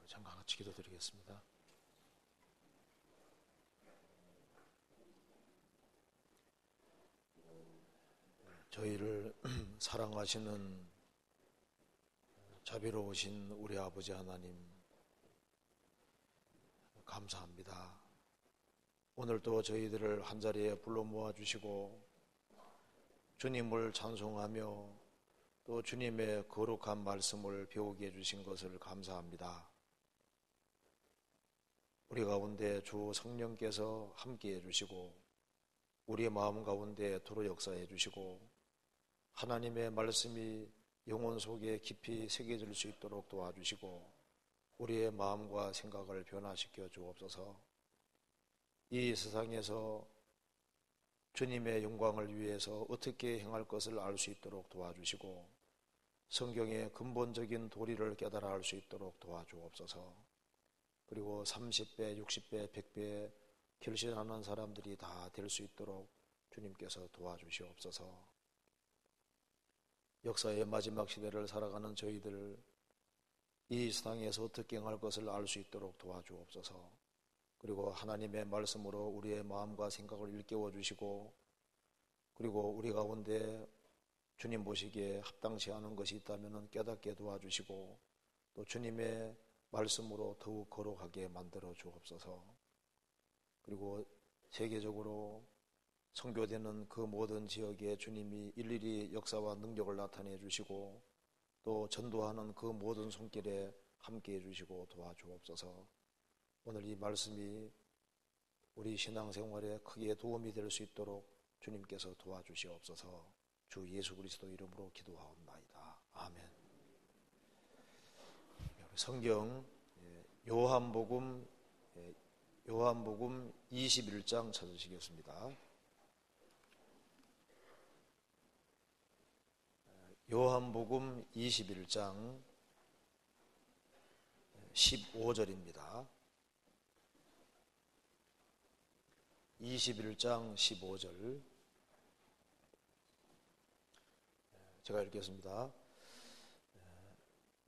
잠깐 같이 기도드리겠습니다. 저희를 사랑하시는 자비로우신 우리 아버지 하나님, 감사합니다. 오늘도 저희들을 한자리에 불러 모아주시고 주님을 찬송하며 또 주님의 거룩한 말씀을 배우게 해주신 것을 감사합니다. 우리 가운데 주 성령께서 함께 해주시고 우리의 마음 가운데 도로 역사해 주시고 하나님의 말씀이 영혼 속에 깊이 새겨질 수 있도록 도와주시고 우리의 마음과 생각을 변화시켜 주옵소서. 이 세상에서 주님의 영광을 위해서 어떻게 행할 것을 알 수 있도록 도와주시고 성경의 근본적인 도리를 깨달아 알 수 있도록 도와주옵소서. 그리고 30배, 60배, 100배 결신하는 사람들이 다 될 수 있도록 주님께서 도와주시옵소서. 역사의 마지막 시대를 살아가는 저희들 이 세상에서 어떻게 행할 것을 알 수 있도록 도와주옵소서. 그리고 하나님의 말씀으로 우리의 마음과 생각을 일깨워 주시고 그리고 우리 가운데 주님 보시기에 합당치 않은 것이 있다면 깨닫게 도와주시고 또 주님의 말씀으로 더욱 거룩하게 만들어 주옵소서. 그리고 세계적으로 선교되는 그 모든 지역에 주님이 일일이 역사와 능력을 나타내 주시고 또 전도하는 그 모든 손길에 함께 해 주시고 도와주옵소서. 오늘 이 말씀이 우리 신앙생활에 크게 도움이 될 수 있도록 주님께서 도와주시옵소서. 주 예수 그리스도 이름으로 기도하옵나이다. 아멘. 성경 요한복음 21장 찾으시겠습니다. 요한복음 21장 15절입니다. 21장 15절 제가 읽겠습니다.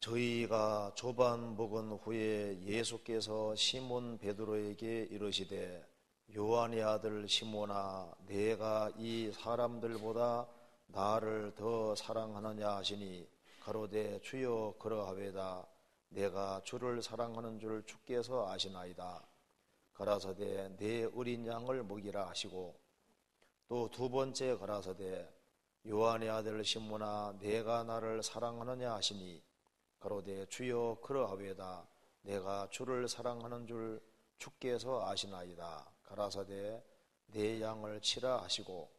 저희가 조반 먹은 후에 예수께서 시몬 베드로에게 이르시되 요한의 아들 시몬아 내가 이 사람들보다 나를 더 사랑하느냐 하시니 가로되 주여 그러하외다. 내가 주를 사랑하는 줄 주께서 아시나이다. 가라사대 내 어린 양을 먹이라 하시고 또 두 번째 가라사대 요한의 아들 시몬아 내가 나를 사랑하느냐 하시니 가로되 주여 그러하외다. 내가 주를 사랑하는 줄 주께서 아시나이다. 가라사대 내 양을 치라 하시고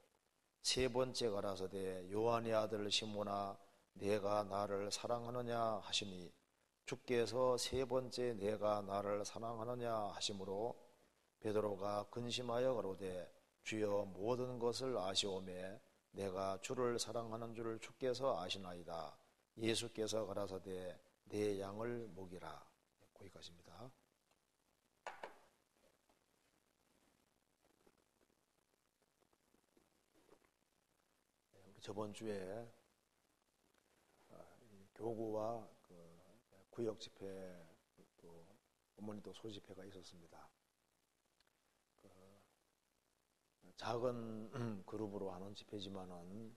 세 번째 가라사대 요한의 아들 시몬아 내가 나를 사랑하느냐 하시니 주께서 세 번째 내가 나를 사랑하느냐 하심으로 베드로가 근심하여 가로되 주여 모든 것을 아시오매 내가 주를 사랑하는 줄 주께서 아시나이다. 예수께서 가라사대 내 양을 먹이라. 거기까지입니다. 저번 주에 교구와 구역 집회 또 어머니도 소집회가 있었습니다. 작은 그룹으로 하는 집회지만은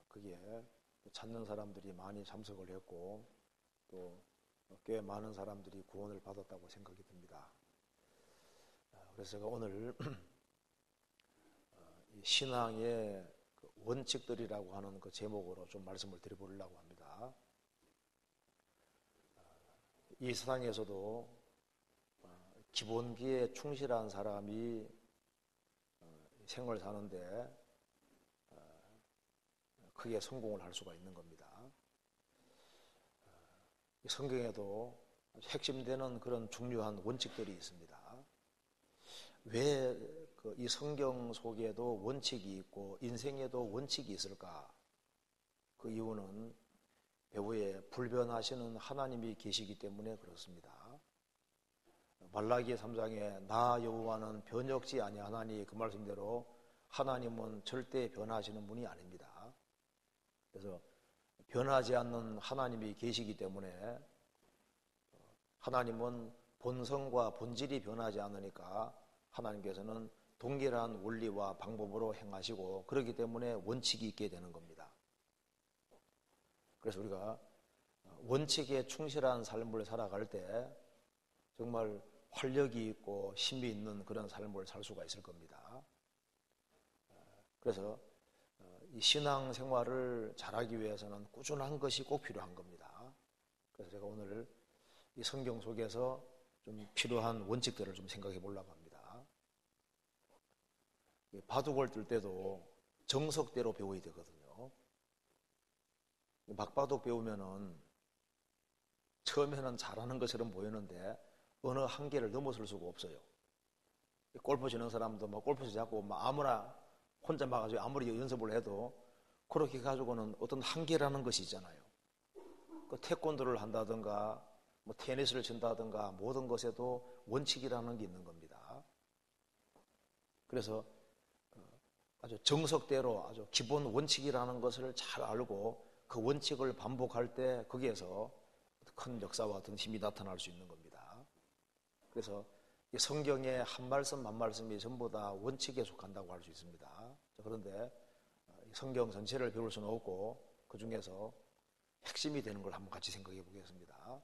그게 찾는 사람들이 많이 참석을 했고 또 꽤 많은 사람들이 구원을 받았다고 생각이 듭니다. 그래서 제가 오늘 신앙의 원칙들이라고 하는 그 제목으로 좀 말씀을 드려보려고 합니다. 이 세상에서도 기본기에 충실한 사람이 생을 사는데 크게 성공을 할 수가 있는 겁니다. 성경에도 핵심되는 그런 중요한 원칙들이 있습니다. 왜 이 성경 속에도 원칙이 있고 인생에도 원칙이 있을까? 그 이유는 배후에 불변하시는 하나님이 계시기 때문에 그렇습니다. 말라기 3장에 나 여호와는 변혁지 아니하나니 그 말씀대로 하나님은 절대 변하시는 분이 아닙니다. 그래서 변하지 않는 하나님이 계시기 때문에 하나님은 본성과 본질이 변하지 않으니까 하나님께서는 동일한 원리와 방법으로 행하시고 그렇기 때문에 원칙이 있게 되는 겁니다. 그래서 우리가 원칙에 충실한 삶을 살아갈 때 정말 활력이 있고 힘이 있는 그런 삶을 살 수가 있을 겁니다. 그래서 이 신앙 생활을 잘하기 위해서는 꾸준한 것이 꼭 필요한 겁니다. 그래서 제가 오늘 이 성경 속에서 좀 필요한 원칙들을 좀 생각해 보려고 합니다. 바둑을 뜰 때도 정석대로 배워야 되거든요. 막바둑 배우면은 처음에는 잘하는 것처럼 보이는데 어느 한계를 넘어설 수가 없어요. 골프 치는 사람도 막 골프채 잡고 막 아무나 혼자 막아가지고 아무리 연습을 해도 그렇게 가지고는 어떤 한계라는 것이 있잖아요. 그 태권도를 한다든가 뭐 테니스를 친다든가 모든 것에도 원칙이라는 게 있는 겁니다. 그래서 아주 정석대로 아주 기본 원칙이라는 것을 잘 알고 그 원칙을 반복할 때 거기에서 큰 역사와 어떤 힘이 나타날 수 있는 겁니다. 그래서 이 성경의 한 말씀 한 말씀이 전부 다 원칙에 속한다고 할 수 있습니다. 그런데 성경 전체를 배울 수는 없고 그 중에서 핵심이 되는 걸 한번 같이 생각해 보겠습니다.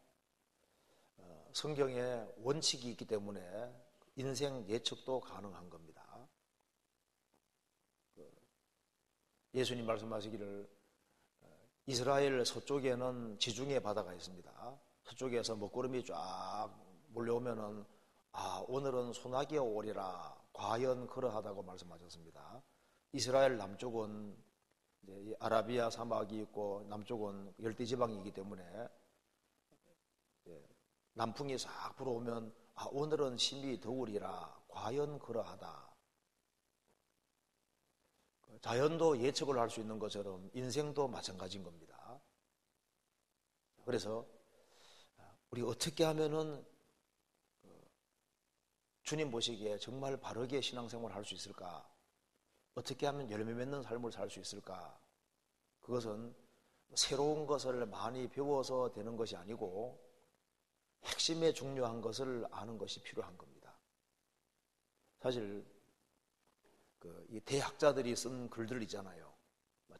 성경에 원칙이 있기 때문에 인생 예측도 가능한 겁니다. 예수님 말씀하시기를 이스라엘 서쪽에는 지중해 바다가 있습니다. 서쪽에서 먹구름이 쫙 몰려오면은 오늘은 소나기가 오리라 과연 그러하다고 말씀하셨습니다. 이스라엘 남쪽은 이제 아라비아 사막이 있고 남쪽은 열대지방이기 때문에 남풍이 싹 불어오면 오늘은 심히 더우리라 과연 그러하다. 자연도 예측을 할 수 있는 것처럼 인생도 마찬가지인 겁니다. 그래서 우리 어떻게 하면은 주님 보시기에 정말 바르게 신앙생활을 할 수 있을까? 어떻게 하면 열매 맺는 삶을 살 수 있을까? 그것은 새로운 것을 많이 배워서 되는 것이 아니고 핵심에 중요한 것을 아는 것이 필요한 겁니다. 사실 이 대학자들이 쓴 글들 있잖아요.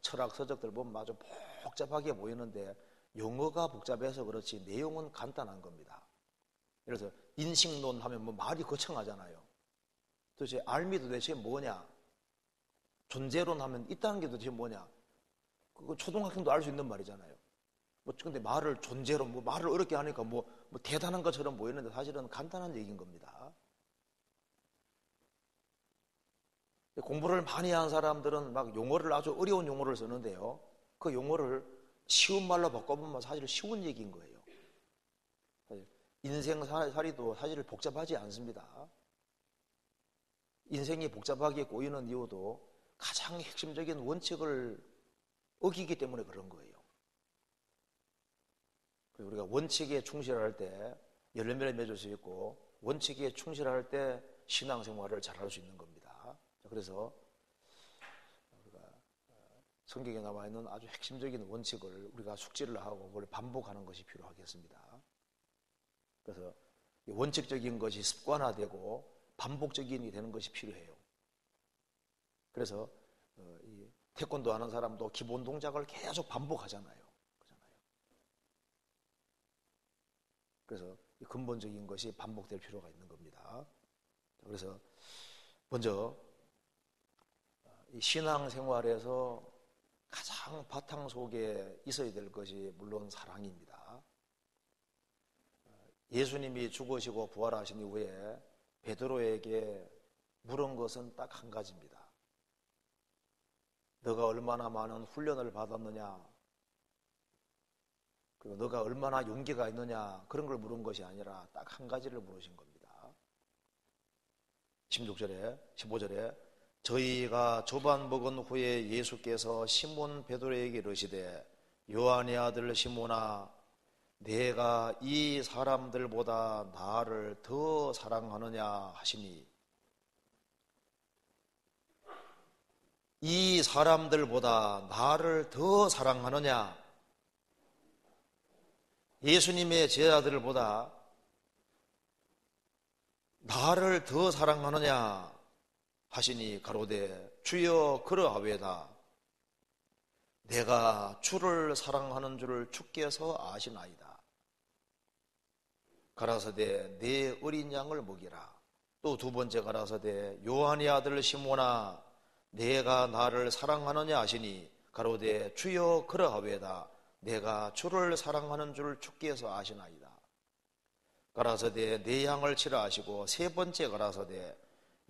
철학 서적들 보면 아주 복잡하게 보이는데 용어가 복잡해서 그렇지 내용은 간단한 겁니다. 예를 들어서 인식론 하면 뭐 말이 거창하잖아요. 도대체 알미 도대체 뭐냐? 존재론 하면 있다는 게 도대체 뭐냐? 그거 초등학생도 알 수 있는 말이잖아요. 근데 말을 존재로 말을 어렵게 하니까 뭐 대단한 것처럼 보이는데 사실은 간단한 얘기인 겁니다. 공부를 많이 한 사람들은 막 용어를 아주 어려운 용어를 쓰는데요. 그 용어를 쉬운 말로 바꿔보면 사실 쉬운 얘기인 거예요. 인생살이도 사실 복잡하지 않습니다. 인생이 복잡하게 꼬이는 이유도 가장 핵심적인 원칙을 어기기 때문에 그런 거예요. 우리가 원칙에 충실할 때 열매를 맺을 수 있고 원칙에 충실할 때 신앙생활을 잘할 수 있는 겁니다. 그래서 우리가 성경에 나와 있는 아주 핵심적인 원칙을 우리가 숙지를 하고 그걸 반복하는 것이 필요하겠습니다. 그래서 원칙적인 것이 습관화되고 반복적인 되는 것이 필요해요. 그래서 이 태권도 하는 사람도 기본 동작을 계속 반복하잖아요. 그래서 근본적인 것이 반복될 필요가 있는 겁니다. 그래서 먼저 이 신앙생활에서 가장 바탕 속에 있어야 될 것이 물론 사랑입니다. 예수님이 죽으시고 부활하신 이후에 베드로에게 물은 것은 딱 한 가지입니다. 너가 얼마나 많은 훈련을 받았느냐, 그리고 너가 얼마나 용기가 있느냐, 그런 걸 물은 것이 아니라 딱 한 가지를 물으신 겁니다. 16절에 15절에 저희가 조반 먹은 후에 예수께서 시몬 베드로에게 이르시되 요한의 아들 시몬아 내가 이 사람들보다 나를 더 사랑하느냐 하시니, 이 사람들보다 나를 더 사랑하느냐, 예수님의 제자들보다 나를 더 사랑하느냐 하시니 가로되 주여 그러하외다. 내가 주를 사랑하는 줄을 주께서 아시나이다. 가라사대 내 어린 양을 먹이라. 또 두 번째 가라사대 요한의 아들 시몬아 내가 나를 사랑하느냐 하시니 가로되 주여 그러하외다. 내가 주를 사랑하는 줄 주께서 아시나이다. 가라사대 내 양을 치라 하시고 세 번째 가라사대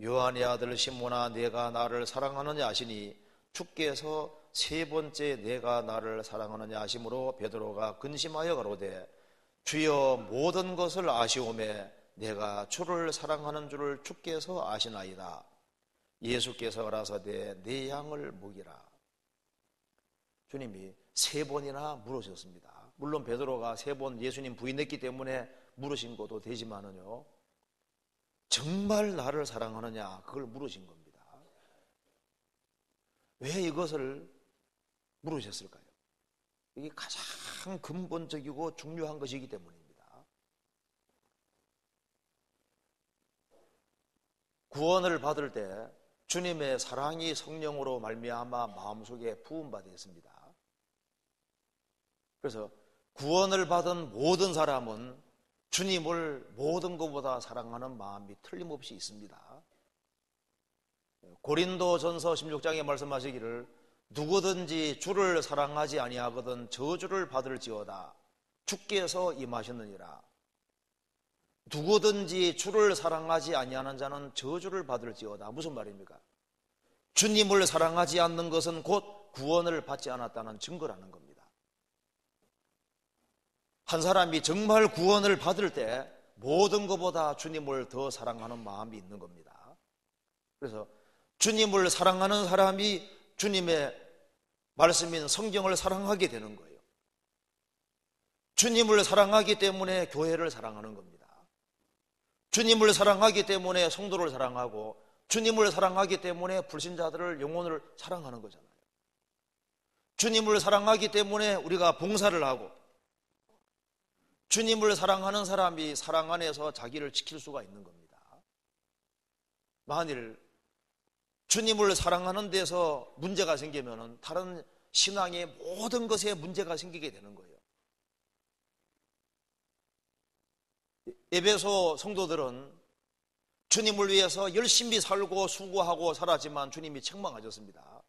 요한의 아들 시몬아 내가 나를 사랑하느냐 하시니 주께서 세 번째 내가 나를 사랑하느냐 하심으로 베드로가 근심하여 가로되 주여 모든 것을 아시오매 내가 주를 사랑하는 줄을 주께서 아시나이다. 예수께서 가라사대 내 양을 먹이라. 주님이 세 번이나 물으셨습니다. 물론 베드로가 세 번 예수님 부인했기 때문에 물으신 것도 되지만은요, 정말 나를 사랑하느냐 그걸 물으신 겁니다. 왜 이것을 물으셨을까요? 이게 가장 근본적이고 중요한 것이기 때문입니다. 구원을 받을 때 주님의 사랑이 성령으로 말미암아 마음속에 부음받아 있습니다. 그래서 구원을 받은 모든 사람은 주님을 모든 것보다 사랑하는 마음이 틀림없이 있습니다. 고린도전서 16장에 말씀하시기를 누구든지 주를 사랑하지 아니하거든 저주를 받을지어다. 주께서 임하셨느니라. 누구든지 주를 사랑하지 아니하는 자는 저주를 받을지어다. 무슨 말입니까? 주님을 사랑하지 않는 것은 곧 구원을 받지 않았다는 증거라는 겁니다. 한 사람이 정말 구원을 받을 때 모든 것보다 주님을 더 사랑하는 마음이 있는 겁니다. 그래서 주님을 사랑하는 사람이 주님의 말씀인 성경을 사랑하게 되는 거예요. 주님을 사랑하기 때문에 교회를 사랑하는 겁니다. 주님을 사랑하기 때문에 성도를 사랑하고 주님을 사랑하기 때문에 불신자들을 영혼을 사랑하는 거잖아요. 주님을 사랑하기 때문에 우리가 봉사를 하고 주님을 사랑하는 사람이 사랑 안에서 자기를 지킬 수가 있는 겁니다. 만일 주님을 사랑하는 데서 문제가 생기면 다른 신앙의 모든 것에 문제가 생기게 되는 거예요. 에베소 성도들은 주님을 위해서 열심히 살고 수고하고 살았지만 주님이 책망하셨습니다.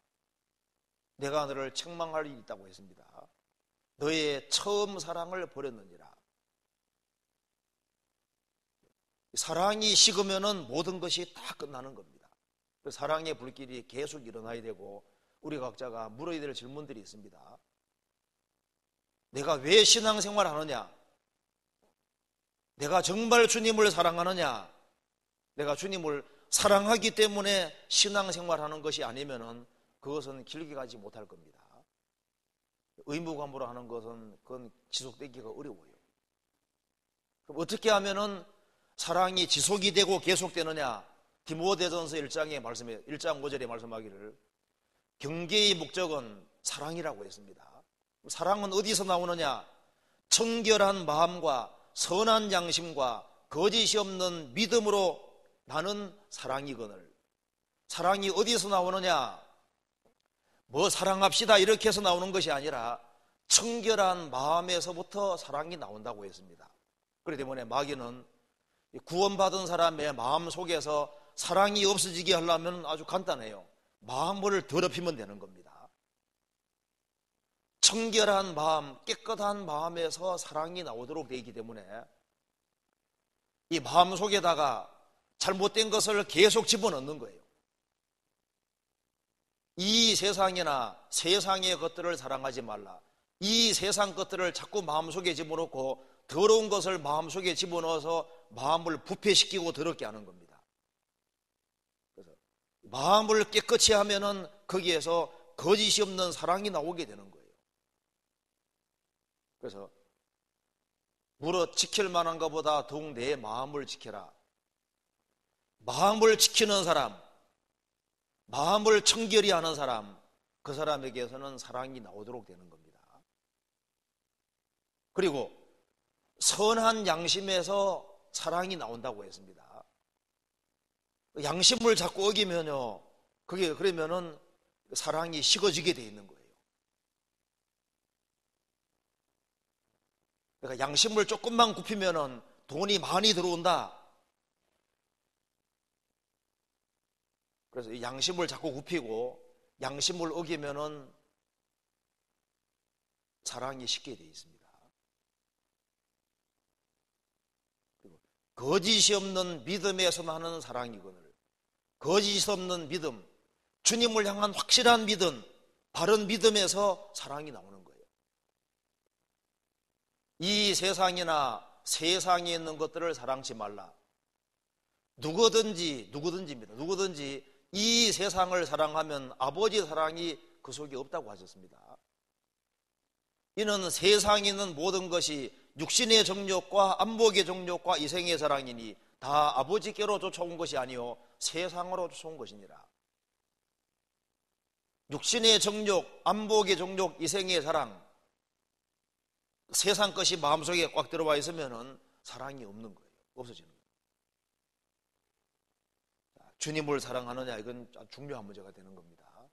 내가 너를 책망할 일이 있다고 했습니다. 너의 처음 사랑을 버렸느니라. 사랑이 식으면 모든 것이 다 끝나는 겁니다. 사랑의 불길이 계속 일어나야 되고 우리 각자가 물어야 될 질문들이 있습니다. 내가 왜 신앙생활을 하느냐? 내가 정말 주님을 사랑하느냐? 내가 주님을 사랑하기 때문에 신앙생활하는 것이 아니면 그것은 길게 가지 못할 겁니다. 의무감으로 하는 것은 그건 지속되기가 어려워요. 그럼 어떻게 하면은 사랑이 지속이 되고 계속되느냐? 디모데전서 1장에 말씀해 1장 5절에 말씀하기를 경계의 목적은 사랑이라고 했습니다. 사랑은 어디서 나오느냐? 청결한 마음과 선한 양심과 거짓이 없는 믿음으로 나는 사랑이거늘. 사랑이 어디서 나오느냐? 뭐 사랑합시다 이렇게 해서 나오는 것이 아니라 청결한 마음에서부터 사랑이 나온다고 했습니다. 그렇기 때문에 마귀는 구원받은 사람의 마음 속에서 사랑이 없어지게 하려면 아주 간단해요. 마음을 더럽히면 되는 겁니다. 청결한 마음, 깨끗한 마음에서 사랑이 나오도록 되어 있기 때문에 이 마음 속에다가 잘못된 것을 계속 집어넣는 거예요. 이 세상이나 세상의 것들을 사랑하지 말라. 이 세상 것들을 자꾸 마음속에 집어넣고 더러운 것을 마음속에 집어넣어서 마음을 부패시키고 더럽게 하는 겁니다. 그래서 마음을 깨끗이 하면은 거기에서 거짓이 없는 사랑이 나오게 되는 거예요. 그래서 물어 지킬 만한 것보다 더욱 내 마음을 지켜라. 마음을 지키는 사람, 마음을 청결히 하는 사람, 그 사람에게서는 사랑이 나오도록 되는 겁니다. 그리고 선한 양심에서 사랑이 나온다고 했습니다. 양심을 자꾸 어기면요, 그게 그러면은 사랑이 식어지게 돼 있는 거예요. 그러니까 양심을 조금만 굽히면은 돈이 많이 들어온다. 그래서 이 양심을 자꾸 굽히고 양심을 어기면은 사랑이 식게 돼 있습니다. 그리고 거짓이 없는 믿음에서 나는 사랑이거늘, 거짓이 없는 믿음, 주님을 향한 확실한 믿음, 바른 믿음에서 사랑이 나오는 거예요. 이 세상이나 세상에 있는 것들을 사랑치 말라. 누구든지입니다. 누구든지 이 세상을 사랑하면 아버지 사랑이 그 속에 없다고 하셨습니다. 이는 세상에 있는 모든 것이 육신의 정욕과 안목의 정욕과 이생의 사랑이니 다 아버지께로 쫓아온 것이 아니요 세상으로 쫓아온 것이니라. 육신의 정욕, 안목의 정욕, 이생의 사랑, 세상 것이 마음속에 꽉 들어와 있으면 사랑이 없는 거예요. 없어지는 거예요. 주님을 사랑하느냐, 이건 중요한 문제가 되는 겁니다.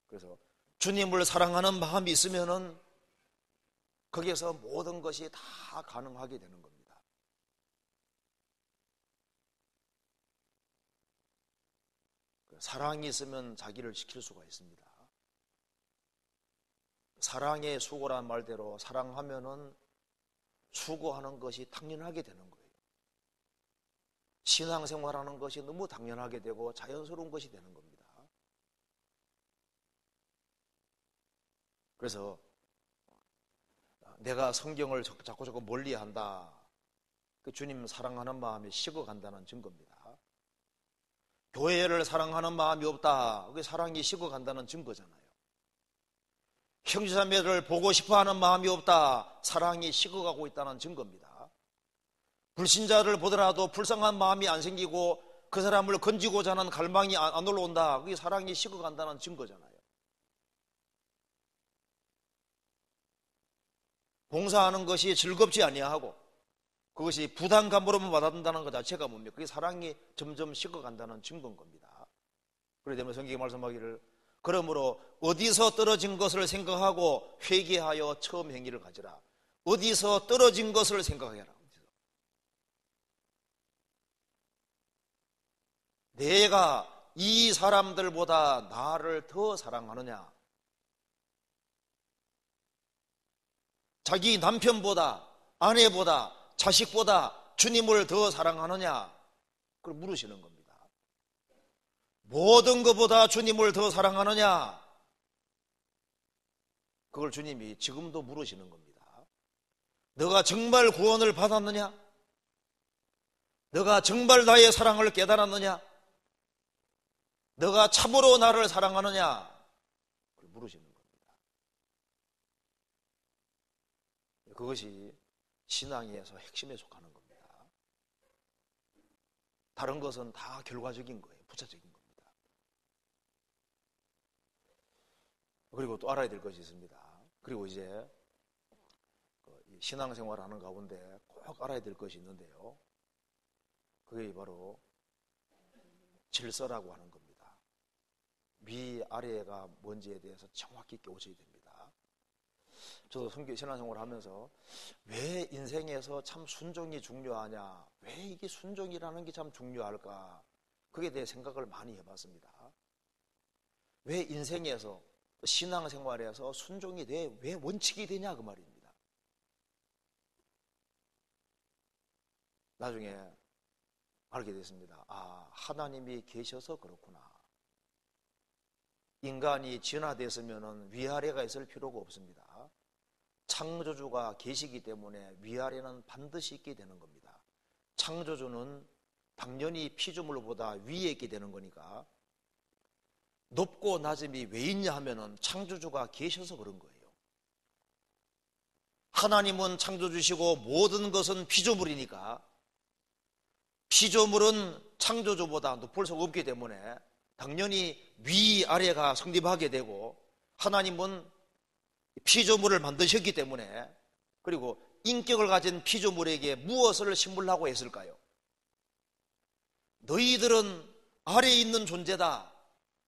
그래서 주님을 사랑하는 마음이 있으면은 거기에서 모든 것이 다 가능하게 되는 겁니다. 사랑이 있으면 자기를 지킬 수가 있습니다. 사랑의 수고란 말대로 사랑하면은 수고하는 것이 당연하게 되는 거예요. 신앙생활하는 것이 너무 당연하게 되고 자연스러운 것이 되는 겁니다. 그래서 내가 성경을 자꾸 멀리한다, 그 주님 사랑하는 마음이 식어간다는 증거입니다. 교회를 사랑하는 마음이 없다, 그게 사랑이 식어간다는 증거잖아요. 형제자매를 보고 싶어하는 마음이 없다, 사랑이 식어가고 있다는 증거입니다. 불신자를 보더라도 불쌍한 마음이 안 생기고 그 사람을 건지고자 하는 갈망이 안 올라온다, 그게 사랑이 식어간다는 증거잖아요. 봉사하는 것이 즐겁지 아니하고 그것이 부담감으로만 받아든다는 것 자체가 뭡니까? 그게 사랑이 점점 식어간다는 증거인 겁니다. 그렇기 때문에 성경이 말씀하기를 그러므로 어디서 떨어진 것을 생각하고 회개하여 처음 행위를 가지라. 어디서 떨어진 것을 생각해라. 내가 이 사람들보다 나를 더 사랑하느냐, 자기 남편보다 아내보다 자식보다 주님을 더 사랑하느냐, 그걸 물으시는 겁니다. 모든 것보다 주님을 더 사랑하느냐, 그걸 주님이 지금도 물으시는 겁니다. 너가 정말 구원을 받았느냐? 너가 정말 나의 사랑을 깨달았느냐? 너가 참으로 나를 사랑하느냐? 그걸 물으시는 겁니다. 그것이 신앙에서 핵심에 속하는 겁니다. 다른 것은 다 결과적인 거예요. 부차적인 겁니다. 그리고 또 알아야 될 것이 있습니다. 그리고 이제 신앙생활 하는 가운데 꼭 알아야 될 것이 있는데요, 그게 바로 질서라고 하는 겁니다. 위아래가 뭔지에 대해서 정확히 깨우쳐야 됩니다. 저도 신앙생활을 하면서 왜 인생에서 참 순종이 중요하냐, 왜 이게 순종이라는 게 참 중요할까, 그에 대해 생각을 많이 해봤습니다. 왜 인생에서 신앙생활에서 순종이 왜 원칙이 되냐, 그 말입니다. 나중에 알게 됐습니다. 아, 하나님이 계셔서 그렇구나. 인간이 진화됐으면 위아래가 있을 필요가 없습니다. 창조주가 계시기 때문에 위아래는 반드시 있게 되는 겁니다. 창조주는 당연히 피조물보다 위에 있게 되는 거니까 높고 낮음이 왜 있냐 하면은 창조주가 계셔서 그런 거예요. 하나님은 창조주시고 모든 것은 피조물이니까 피조물은 창조주보다 높을 수가 없기 때문에 당연히 위아래가 성립하게 되고, 하나님은 피조물을 만드셨기 때문에, 그리고 인격을 가진 피조물에게 무엇을 심으려고 했을까요? 너희들은 아래에 있는 존재다.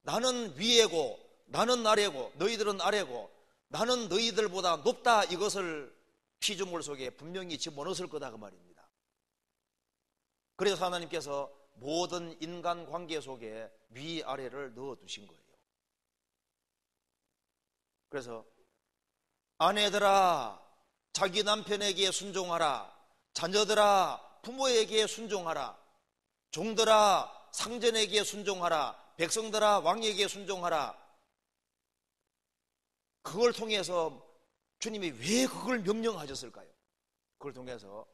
나는 위에고 나는 아래고 너희들은 아래고 나는 너희들보다 높다. 이것을 피조물 속에 분명히 집어넣었을 거다 그 말입니다. 그래서 하나님께서 모든 인간 관계 속에 위아래를 넣어두신 거예요. 그래서 아내들아 자기 남편에게 순종하라. 자녀들아 부모에게 순종하라. 종들아 상전에게 순종하라. 백성들아 왕에게 순종하라. 그걸 통해서 주님이 왜 그걸 명령하셨을까요? 그걸 통해서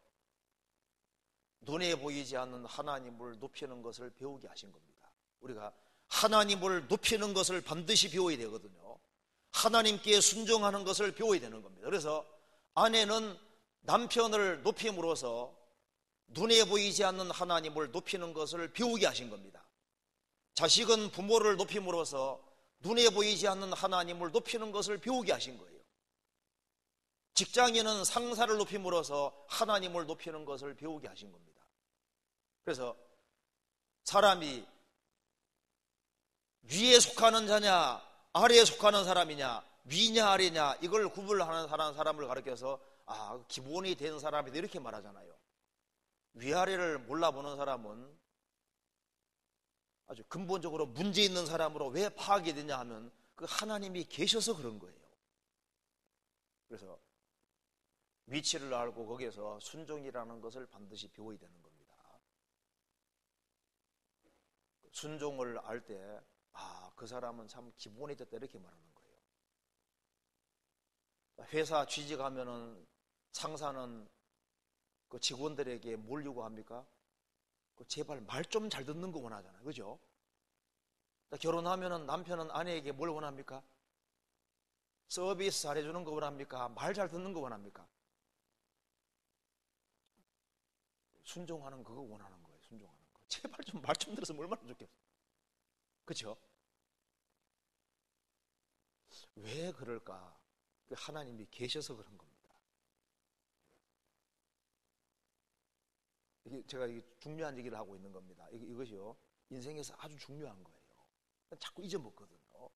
눈에 보이지 않는 하나님을 높이는 것을 배우게 하신 겁니다. 우리가 하나님을 높이는 것을 반드시 배워야 되거든요. 하나님께 순종하는 것을 배워야 되는 겁니다. 그래서 아내는 남편을 높임으로써 눈에 보이지 않는 하나님을 높이는 것을 배우게 하신 겁니다. 자식은 부모를 높임으로써 눈에 보이지 않는 하나님을 높이는 것을 배우게 하신 거예요. 직장인은 상사를 높임으로써 하나님을 높이는 것을 배우게 하신 겁니다. 그래서 사람이 위에 속하는 자냐 아래에 속하는 사람이냐 위냐 아래냐 이걸 구분하는 사람을 가르쳐서 기본이 된 사람이다 이렇게 말하잖아요. 위아래를 몰라보는 사람은 아주 근본적으로 문제 있는 사람으로 왜 파악이 되냐 하면 그 하나님이 계셔서 그런 거예요. 그래서 위치를 알고 거기에서 순종이라는 것을 반드시 배워야 되는 겁니다. 순종을 알 때 그 사람은 참 기본이 됐다 이렇게 말하는 거예요. 회사 취직하면은 상사는 그 직원들에게 뭘 요구합니까? 제발 말 좀 잘 듣는 거 원하잖아요. 그죠? 결혼하면은 남편은 아내에게 뭘 원합니까? 서비스 잘해주는 거 원합니까? 말 잘 듣는 거 원합니까? 순종하는 그거 원하는 거예요. 순종하는 거. 제발 좀 말 좀 들었으면 얼마나 좋겠어. 그렇죠? 왜 그럴까? 하나님이 계셔서 그런 겁니다. 제가 중요한 얘기를 하고 있는 겁니다. 이것이요 인생에서 아주 중요한 거예요. 자꾸 잊어먹거든요.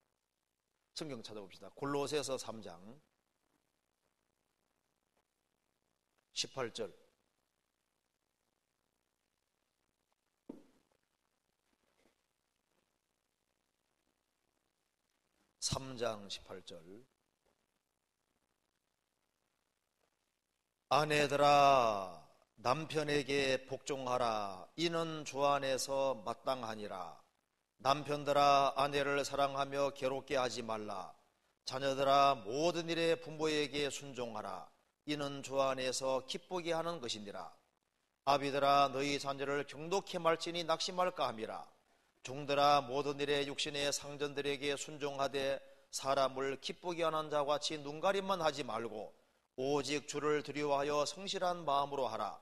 성경 찾아봅시다. 골로새서 3장 18절. 3장 18절. 아내들아 남편에게 복종하라. 이는 주 안에서 마땅하니라. 남편들아 아내를 사랑하며 괴롭게 하지 말라. 자녀들아 모든 일에 부모에게 순종하라. 이는 주 안에서 기쁘게 하는 것이니라. 아비들아 너희 자녀를 경독히 말지니 낙심할까 함이라. 종들아 모든 일에 육신의 상전들에게 순종하되 사람을 기쁘게 하는 자와 같이 눈가림만 하지 말고 오직 주를 두려워하여 성실한 마음으로 하라.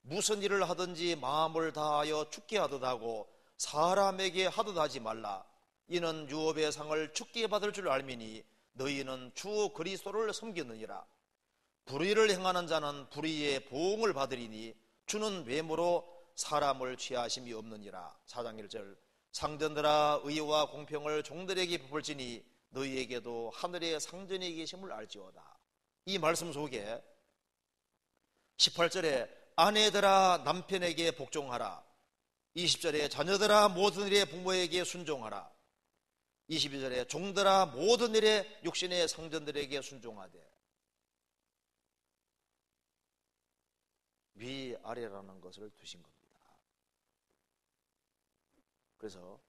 무슨 일을 하든지 마음을 다하여 주께 하듯 하고 사람에게 하듯 하지 말라. 이는 유업의 상을 주께 받을 줄 알미니 너희는 주 그리스도를 섬기느니라. 불의를 행하는 자는 불의의 보응을 받으리니 주는 외모로 사람을 취하심이 없느니라. 4장 1절. 상전들아 의와 공평을 종들에게 베풀지니 너희에게도 하늘의 상전이 계심을 알지어다. 이 말씀 속에 18절에 아내들아 남편에게 복종하라. 20절에 자녀들아 모든 일에 부모에게 순종하라. 22절에 종들아 모든 일에 육신의 상전들에게 순종하되 위아래라는 것을 두신 겁니다. 그래서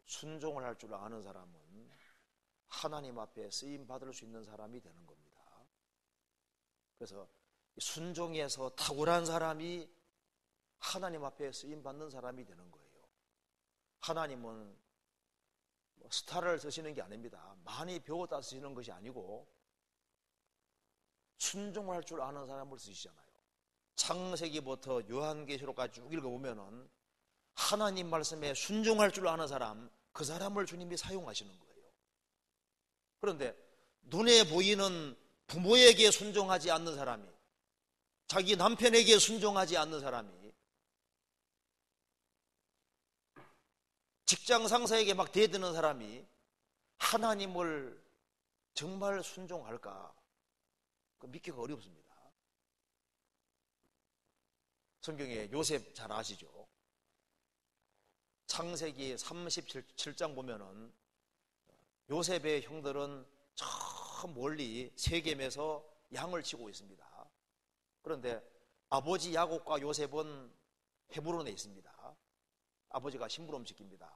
순종을 할 줄 아는 사람은 하나님 앞에 쓰임 받을 수 있는 사람이 되는 겁니다. 그래서 순종에서 탁월한 사람이 하나님 앞에 쓰임 받는 사람이 되는 거예요. 하나님은 스타를 쓰시는 게 아닙니다. 많이 배웠다 쓰시는 것이 아니고 순종할 줄 아는 사람을 쓰시잖아요. 창세기부터 요한계시록까지 쭉 읽어보면은 하나님 말씀에 순종할 줄 아는 사람, 그 사람을 주님이 사용하시는 거예요. 그런데 눈에 보이는 부모에게 순종하지 않는 사람이 자기 남편에게 순종하지 않는 사람이 직장 상사에게 막 대드는 사람이 하나님을 정말 순종할까? 믿기가 어렵습니다. 성경에 요셉 잘 아시죠? 창세기 37장 보면은 요셉의 형들은 저 멀리 세겜에서 양을 치고 있습니다. 그런데 아버지 야곱과 요셉은 헤브론에 있습니다. 아버지가 심부름 시킵니다.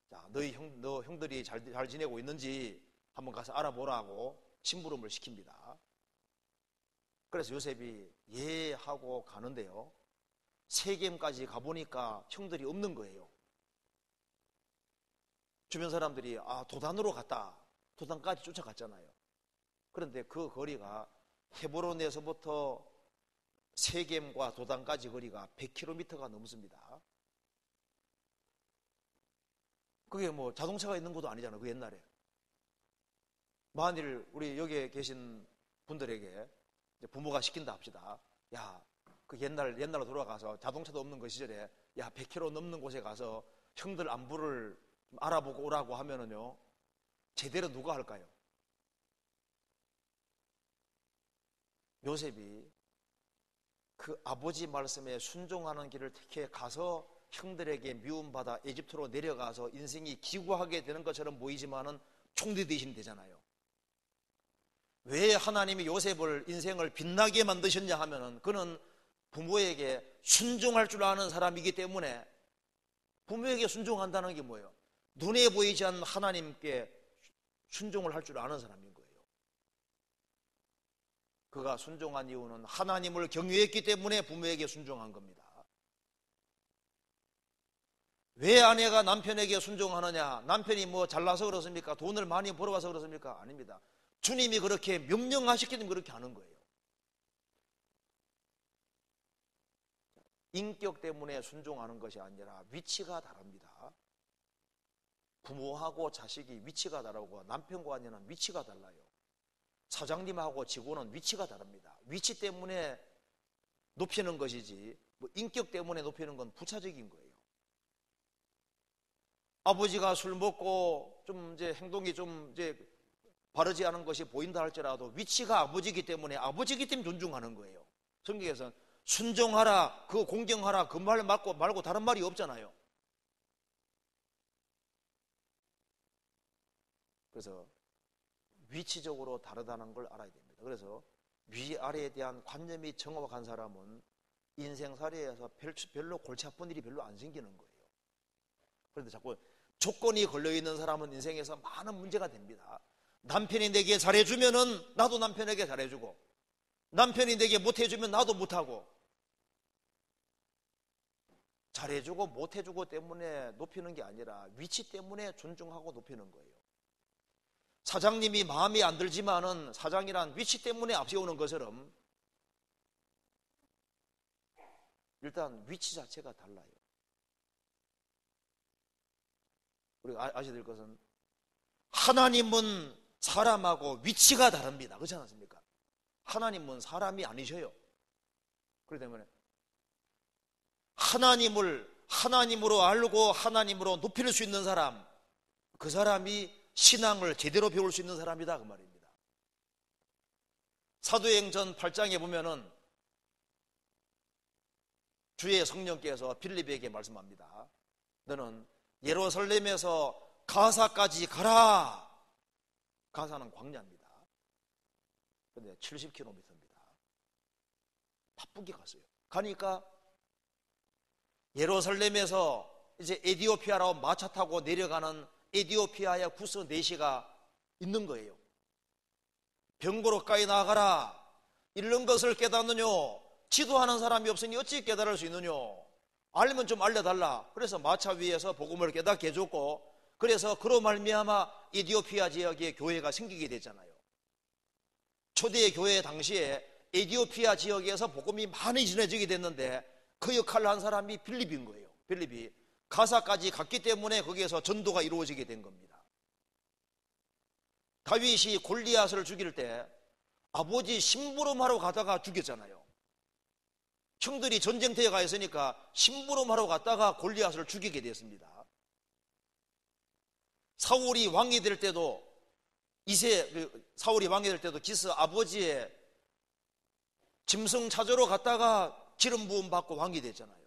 자, 너 형들이 잘 지내고 있는지 한번 가서 알아보라고 심부름을 시킵니다. 그래서 요셉이 예 하고 가는데요, 세겜까지 가보니까 형들이 없는 거예요. 주변 사람들이 도단으로 갔다, 도단까지 쫓아갔잖아요. 그런데 그 거리가 헤브론에서부터 세겜과 도단까지 거리가 100km가 넘습니다. 그게 뭐 자동차가 있는 것도 아니잖아요, 그 옛날에. 만일 우리 여기에 계신 분들에게 부모가 시킨다 합시다. 야, 그 옛날로 돌아가서 자동차도 없는 그 시절에 100km 넘는 곳에 가서 형들 안부를 알아보고 오라고 하면은요, 제대로 누가 할까요? 요셉이 그 아버지 말씀에 순종하는 길을 택해 가서 형들에게 미움받아 에집트로 내려가서 인생이 기구하게 되는 것처럼 보이지만은 총리 대신 되잖아요. 왜 하나님이 요셉을 인생을 빛나게 만드셨냐 하면은 그는 부모에게 순종할 줄 아는 사람이기 때문에. 부모에게 순종한다는 게 뭐예요? 눈에 보이지 않는 하나님께 순종을 할 줄 아는 사람인 거예요. 그가 순종한 이유는 하나님을 경외했기 때문에 부모에게 순종한 겁니다. 왜 아내가 남편에게 순종하느냐? 남편이 뭐 잘나서 그렇습니까? 돈을 많이 벌어와서 그렇습니까? 아닙니다. 주님이 그렇게 명령하셨기 때문에 그렇게 하는 거예요. 인격 때문에 순종하는 것이 아니라 위치가 다릅니다. 부모하고 자식이 위치가 다르고 남편과 아내는 위치가 달라요. 사장님하고 직원은 위치가 다릅니다. 위치 때문에 높이는 것이지 뭐 인격 때문에 높이는 건 부차적인 거예요. 아버지가 술 먹고 좀 이제 행동이 좀 이제 바르지 않은 것이 보인다 할지라도 위치가 아버지이기 때문에 존중하는 거예요. 성경에서는 순종하라, 그 공경하라, 그 말 말고 다른 말이 없잖아요. 그래서 위치적으로 다르다는 걸 알아야 됩니다. 그래서 위아래에 대한 관념이 정확한 사람은 인생살이에서 별로 골치 아픈 일이 별로 안 생기는 거예요. 그런데 자꾸 조건이 걸려있는 사람은 인생에서 많은 문제가 됩니다. 남편이 내게 잘해주면은 나도 남편에게 잘해주고, 남편이 내게 못해주면 나도 못하고, 잘해주고 못해주고 때문에 높이는 게 아니라 위치 때문에 존중하고 높이는 거예요. 사장님이 마음에 안 들지만은 사장이란 위치 때문에 앞세우는 것처럼 일단 위치 자체가 달라요. 우리가 아셔야 될 것은 하나님은 사람하고 위치가 다릅니다. 그렇지 않습니까? 하나님은 사람이 아니셔요. 그렇기 때문에 하나님으로 알고 하나님으로 높일 수 있는 사람, 그 사람이 신앙을 제대로 배울 수 있는 사람이다, 그 말입니다. 사도행전 8장에 보면은 주의 성령께서 빌립에게 말씀합니다. 너는 예루살렘에서 가사까지 가라. 가사는 광야입니다. 그런데 70km입니다. 바쁘게 갔어요. 가니까 예루살렘에서 이제 에디오피아로 마차 타고 내려가는 에디오피아의 구스 4시가 있는 거예요. 병고로까지 나가라. 이런 것을 깨닫느냐? 지도하는 사람이 없으니 어찌 깨달을 수 있느냐? 알면 좀 알려달라. 그래서 마차 위에서 복음을 깨닫게 해줬고, 그래서 그로 말미암아 에디오피아 지역에 교회가 생기게 됐잖아요. 초대 교회 당시에 에디오피아 지역에서 복음이 많이 전해지게 됐는데 그 역할을 한 사람이 빌립인 거예요. 빌립이 가사까지 갔기 때문에 거기에서 전도가 이루어지게 된 겁니다. 다윗이 골리앗을 죽일 때 아버지 심부름하러 가다가 죽였잖아요. 형들이 전쟁터에 가 있으니까 심부름하러 갔다가 골리앗을 죽이게 됐습니다. 사울이 왕이 될 때도 사울이 왕이 될 때도 기스 아버지의 짐승 찾으러 갔다가 기름 부음 받고 왕이 됐잖아요.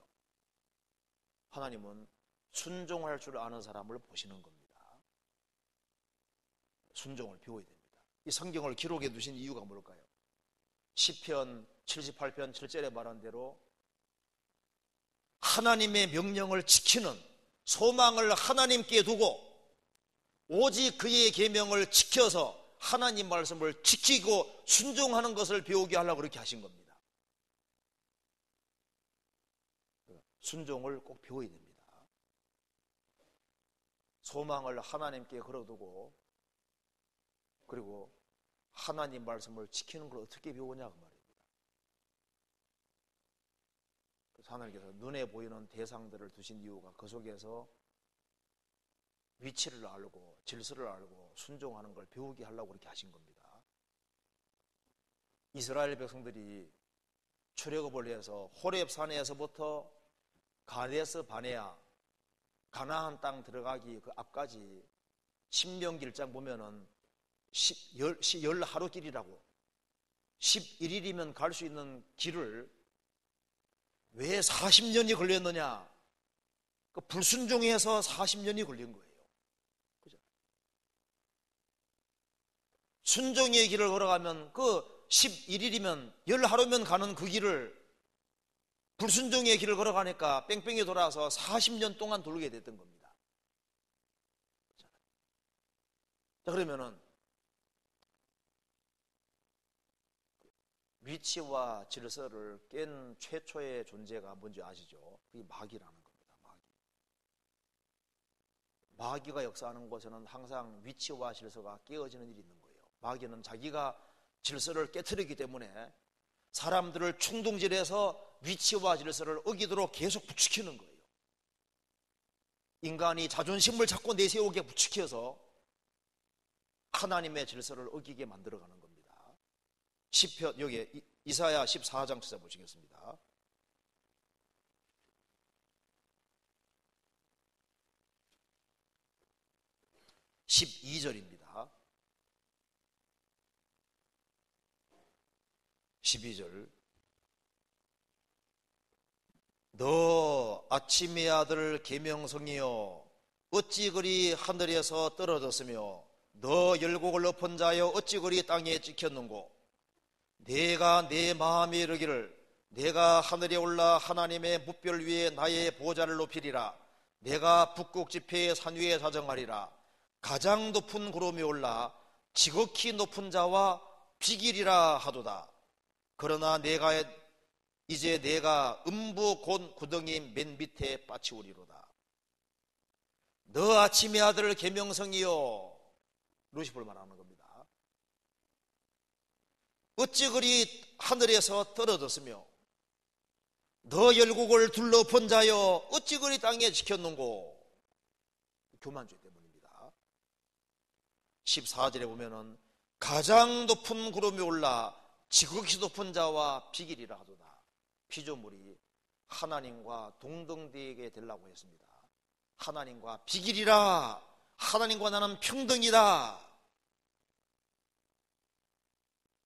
하나님은 순종할 줄 아는 사람을 보시는 겁니다. 순종을 배워야 됩니다. 이 성경을 기록해 두신 이유가 뭘까요? 시편 78편 7절에 말한 대로 하나님의 명령을 지키는 소망을 하나님께 두고 오직 그의 계명을 지켜서 하나님 말씀을 지키고 순종하는 것을 배우게 하려고 그렇게 하신 겁니다. 순종을 꼭 배워야 됩니다. 소망을 하나님께 걸어두고 그리고 하나님 말씀을 지키는 걸 어떻게 배우냐 그 말입니다. 그래서 하나님께서 눈에 보이는 대상들을 두신 이유가 그 속에서 위치를 알고 질서를 알고 순종하는 걸 배우게 하려고 그렇게 하신 겁니다. 이스라엘 백성들이 출애굽을 해서 호렙산에서부터 가데스 바네아 가나안 땅 들어가기 그 앞까지 신명기 1장 보면은 10하루 길이라고 11일이면 갈 수 있는 길을 왜 40년이 걸렸느냐? 그 불순종해서 40년이 걸린 거예요. 그죠? 순종의 길을 걸어가면 그 11일이면 10하루면 가는 그 길을 불순종의 길을 걸어가니까 뺑뺑이 돌아서 40년 동안 돌게 됐던 겁니다. 자, 그러면은 위치와 질서를 깬 최초의 존재가 뭔지 아시죠? 그게 마귀라는 겁니다. 마귀가 역사하는 곳에는 항상 위치와 질서가 깨어지는 일이 있는 거예요. 마귀는 자기가 질서를 깨트리기 때문에 사람들을 충동질해서 위치와 질서를 어기도록 계속 부추기는 거예요. 인간이 자존심을 자꾸 내세우게 부추겨서 하나님의 질서를 어기게 만들어가는 겁니다. 시편 여기 이사야 14장 찾아보시겠습니다. (12절입니다) 12절 너 아침의 아들 계명성이여 어찌 그리 하늘에서 떨어졌으며 너 열국을 엎은 자여 어찌 그리 땅에 찍혔는고 내가 내 마음에 이르기를 내가 하늘에 올라 하나님의 뭇별 위에 나의 보좌를 높이리라 내가 북극 지폐의 산 위에 자정하리라 가장 높은 구름이 올라 지극히 높은 자와 비길이라 하도다 그러나 이제 내가 음부 곧 구덩이 맨 밑에 빠치우리로다 너 아침의 아들 계명성이여 루시퍼를 말하는 겁니다. 어찌 그리 하늘에서 떨어졌으며 너 열국을 둘러본 자여 어찌 그리 땅에 지켰는고 교만주의 때문입니다. 14절에 보면은 가장 높은 구름이 올라 지극히 높은 자와 비길이라 하도다. 피조물이 하나님과 동등되게 되려고 했습니다. 하나님과 비길이라 하나님과 나는 평등이다.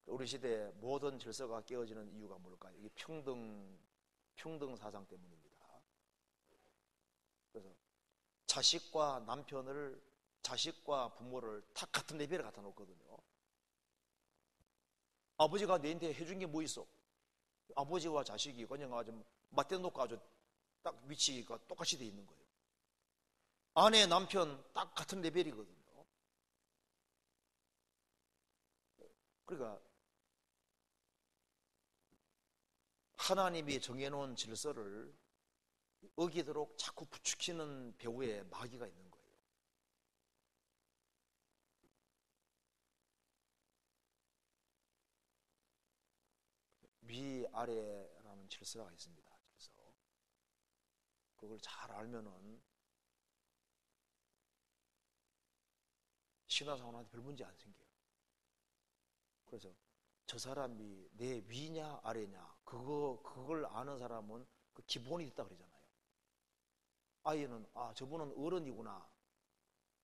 우리 시대의 모든 질서가 깨어지는 이유가 뭘까요? 이게 평등 사상 때문입니다. 그래서 자식과 부모를 다 같은 레벨에 갖다 놓거든요. 아버지가 내한테 해준 게 뭐 있어? 아버지와 자식이 그냥 아주 맞대놓고 아주 딱 위치가 똑같이 돼 있는 거예요. 아내, 남편 딱 같은 레벨이거든요. 그러니까 하나님이 정해놓은 질서를 어기도록 자꾸 부추기는 배후에 마귀가 있는 거예요. 위아래라는 질서가 있습니다. 질서. 그걸 잘 알면은 신앙생활한테 별 문제 안 생겨요. 그래서 저 사람이 내 위냐 아래냐 그걸 아는 사람은 그 기본이 있다 그러잖아요. 아이는 저분은 어른이구나.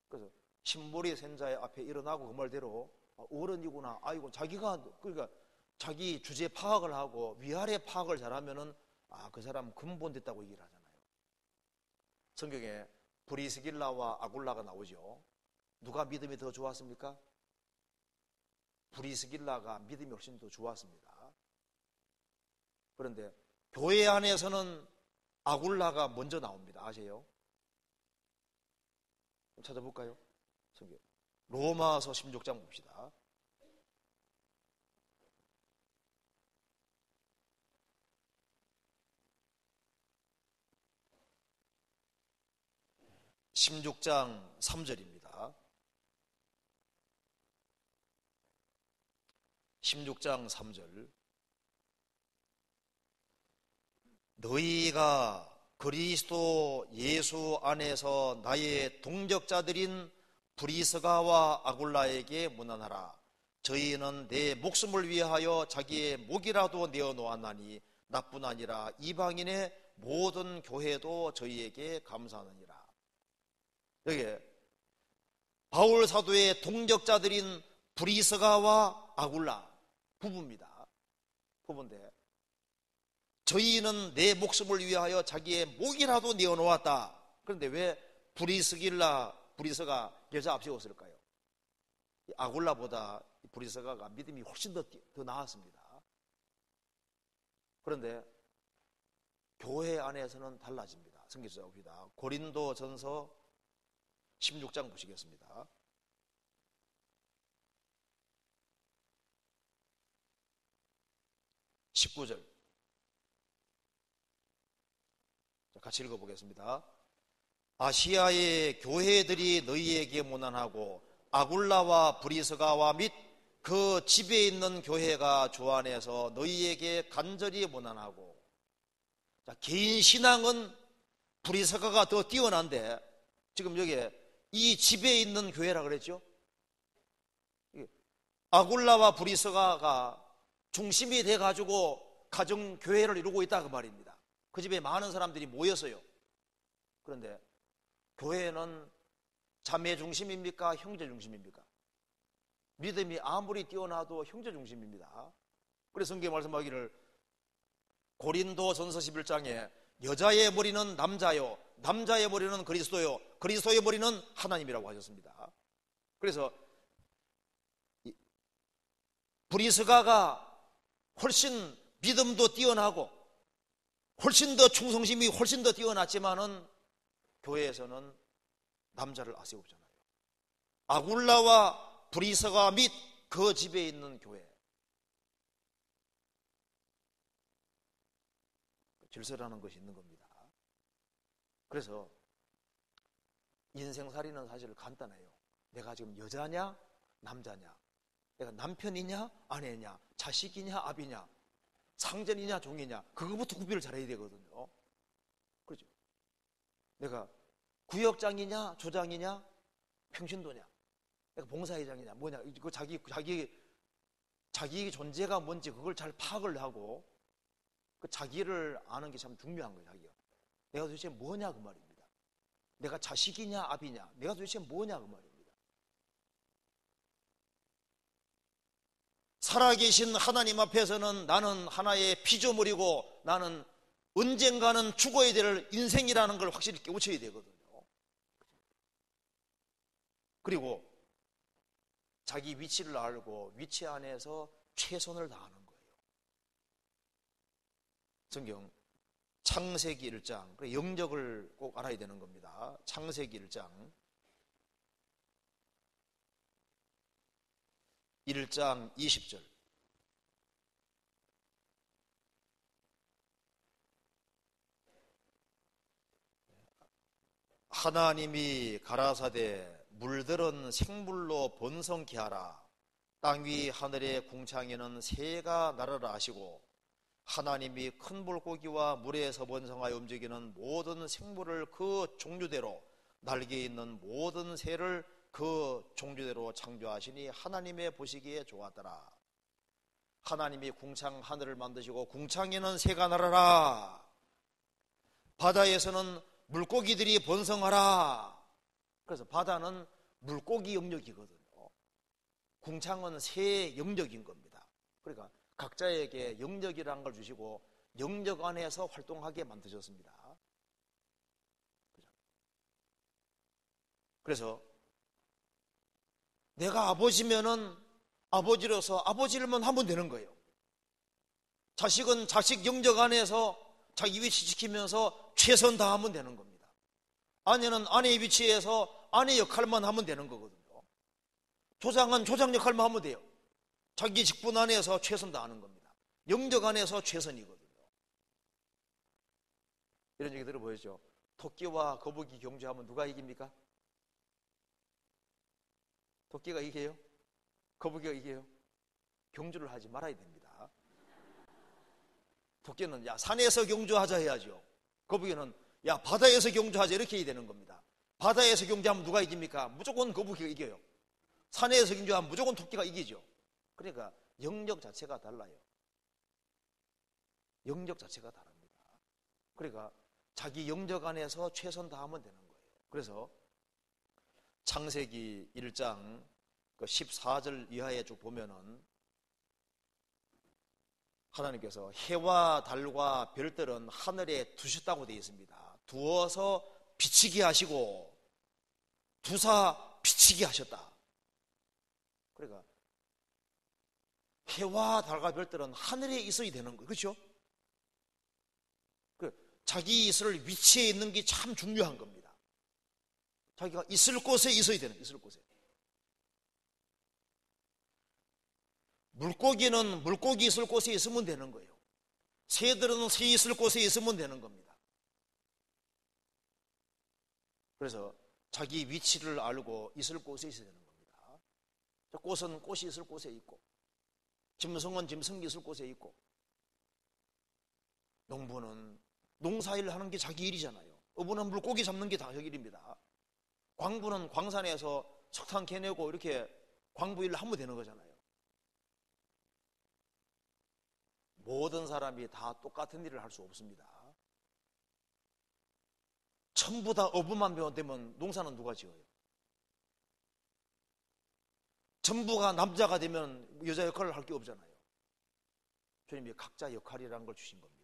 그래서 신보리 선자의 앞에 일어나고 그 말대로 어른이구나. 아이고 자기가 그러니까 자기 주제 파악을 하고 위아래 파악을 잘하면은 그 사람 근본됐다고 얘기를 하잖아요. 성경에 브리스길라와 아굴라가 나오죠. 누가 믿음이 더 좋았습니까? 브리스길라가 믿음이 훨씬 더 좋았습니다. 그런데 교회 안에서는 아굴라가 먼저 나옵니다. 아세요? 찾아볼까요? 성경 로마서 16장 봅시다. (16장 3절입니다) 16장 3절 너희가 그리스도 예수 안에서 나의 동역자들인 브리스가와 아굴라에게 문안하라. 저희는 내 목숨을 위하여 자기의 목이라도 내어놓았나니 나뿐 아니라 이방인의 모든 교회도 저희에게 감사하느니라. 여기 바울 사도의 동역자들인 브리스가와 아굴라 부부입니다. 부부인데 저희는 내 목숨을 위하여 자기의 목이라도 내어놓았다. 그런데 왜 브리스가 여자 앞세웠을까요? 아굴라보다 브리스가가 믿음이 훨씬 더 나았습니다. 그런데 교회 안에서는 달라집니다. 성경에서 봅니다. 고린도전서 16장 보시겠습니다. 19절 같이 읽어보겠습니다. 아시아의 교회들이 너희에게 문안하고 아굴라와 브리스가와 및 그 집에 있는 교회가 주 안에서 너희에게 간절히 문안하고. 개인 신앙은 브리스가가 더 뛰어난데 지금 여기에 이 집에 있는 교회라 그랬죠. 아굴라와 브리스가가 중심이 돼가지고 가정교회를 이루고 있다 그 말입니다. 그 집에 많은 사람들이 모였어요. 그런데 교회는 자매 중심입니까? 형제 중심입니까? 믿음이 아무리 뛰어나도 형제 중심입니다. 그래서 성경에 말씀하기를 고린도전서 11장에 여자의 머리는 남자요 남자의 머리는 그리스도요 그리스도의 머리는 하나님이라고 하셨습니다. 그래서 브리스가가 훨씬 믿음도 뛰어나고 훨씬 더 충성심이 훨씬 더 뛰어났지만은 교회에서는 남자를 아세우잖아요. 아굴라와 브리스가 및 그 집에 있는 교회. 질서라는 것이 있는 겁니다. 그래서 인생살이는 사실 간단해요. 내가 지금 여자냐 남자냐, 내가 남편이냐 아내냐, 자식이냐 아비냐, 상전이냐 종이냐, 그거부터 구별을 잘해야 되거든요. 그렇죠? 내가 구역장이냐 조장이냐 평신도냐, 내가 봉사회장이냐 뭐냐, 이거 자기 존재가 뭔지 그걸 잘 파악을 하고 그 자기를 아는 게 참 중요한 거예요. 자기가 내가 도대체 뭐냐 그 말입니다. 내가 자식이냐 아비냐, 내가 도대체 뭐냐 그 말입니다. 살아계신 하나님 앞에서는 나는 하나의 피조물이고 나는 언젠가는 죽어야 될 인생이라는 걸 확실히 깨우쳐야 되거든요. 그리고 자기 위치를 알고 위치 안에서 최선을 다하는 거예요. 성경 창세기 1장, 영역을 꼭 알아야 되는 겁니다. 창세기 1장 20절 하나님이 가라사대 물들은 생물로 번성케 하라. 땅 위 하늘의 궁창에는 새가 날아라 하시고 하나님이 큰 물고기와 물에서 번성하여 움직이는 모든 생물을 그 종류대로 날개 있는 모든 새를 그 종류대로 창조하시니 하나님의 보시기에 좋았더라. 하나님이 궁창 하늘을 만드시고 궁창에는 새가 날아라, 바다에서는 물고기들이 번성하라. 그래서 바다는 물고기 영역이거든요. 궁창은 새 영역인 겁니다. 그러니까 각자에게 영역이라는 걸 주시고 영역 안에서 활동하게 만드셨습니다. 그래서 내가 아버지면은 아버지로서 아버지를만 하면 되는 거예요. 자식은 자식 영역 안에서 자기 위치 지키면서 최선 다하면 되는 겁니다. 아내는 아내의 위치에서 아내 역할만 하면 되는 거거든요. 조장은 조장 역할만 하면 돼요. 자기 직분 안에서 최선 다하는 겁니다. 영역 안에서 최선이거든요. 이런 얘기 들어보셨죠? 토끼와 거북이 경주하면 누가 이깁니까? 토끼가 이겨요? 거북이가 이겨요? 경주를 하지 말아야 됩니다. 토끼는 야 산에서 경주하자 해야죠. 거북이는 야 바다에서 경주하자 이렇게 해야 되는 겁니다. 바다에서 경주하면 누가 이깁니까? 무조건 거북이가 이겨요. 산에서 경주하면 무조건 토끼가 이기죠. 그러니까 영역 자체가 달라요. 영역 자체가 다릅니다. 그러니까 자기 영역 안에서 최선 다하면 되는 거예요. 그래서 창세기 1장 14절 이하에 쭉 보면은 하나님께서 해와 달과 별들은 하늘에 두셨다고 되어 있습니다. 두어서 비치게 하시고 두사 비치게 하셨다. 그러니까 해와 달과 별들은 하늘에 있어야 되는 거예요. 그렇죠? 자기 있을 위치에 있는 게 참 중요한 겁니다. 자기가 있을 곳에 있어야 되는 거예요. 있을 곳에. 물고기는 물고기 있을 곳에 있으면 되는 거예요. 새들은 새 있을 곳에 있으면 되는 겁니다. 그래서 자기 위치를 알고 있을 곳에 있어야 되는 겁니다. 꽃은 꽃이 있을 곳에 있고, 짐승은 짐승이 있을 곳에 있고, 농부는 농사일을 하는 게 자기 일이잖아요. 어부는 물고기 잡는 게 다 자기 일입니다. 광부는 광산에서 석탄 캐내고 이렇게 광부 일을 하면 되는 거잖아요. 모든 사람이 다 똑같은 일을 할 수 없습니다. 전부 다 어부만 되면 농사는 누가 지어요? 전부가 남자가 되면 여자 역할을 할 게 없잖아요. 주님이 각자 역할이라는 걸 주신 겁니다.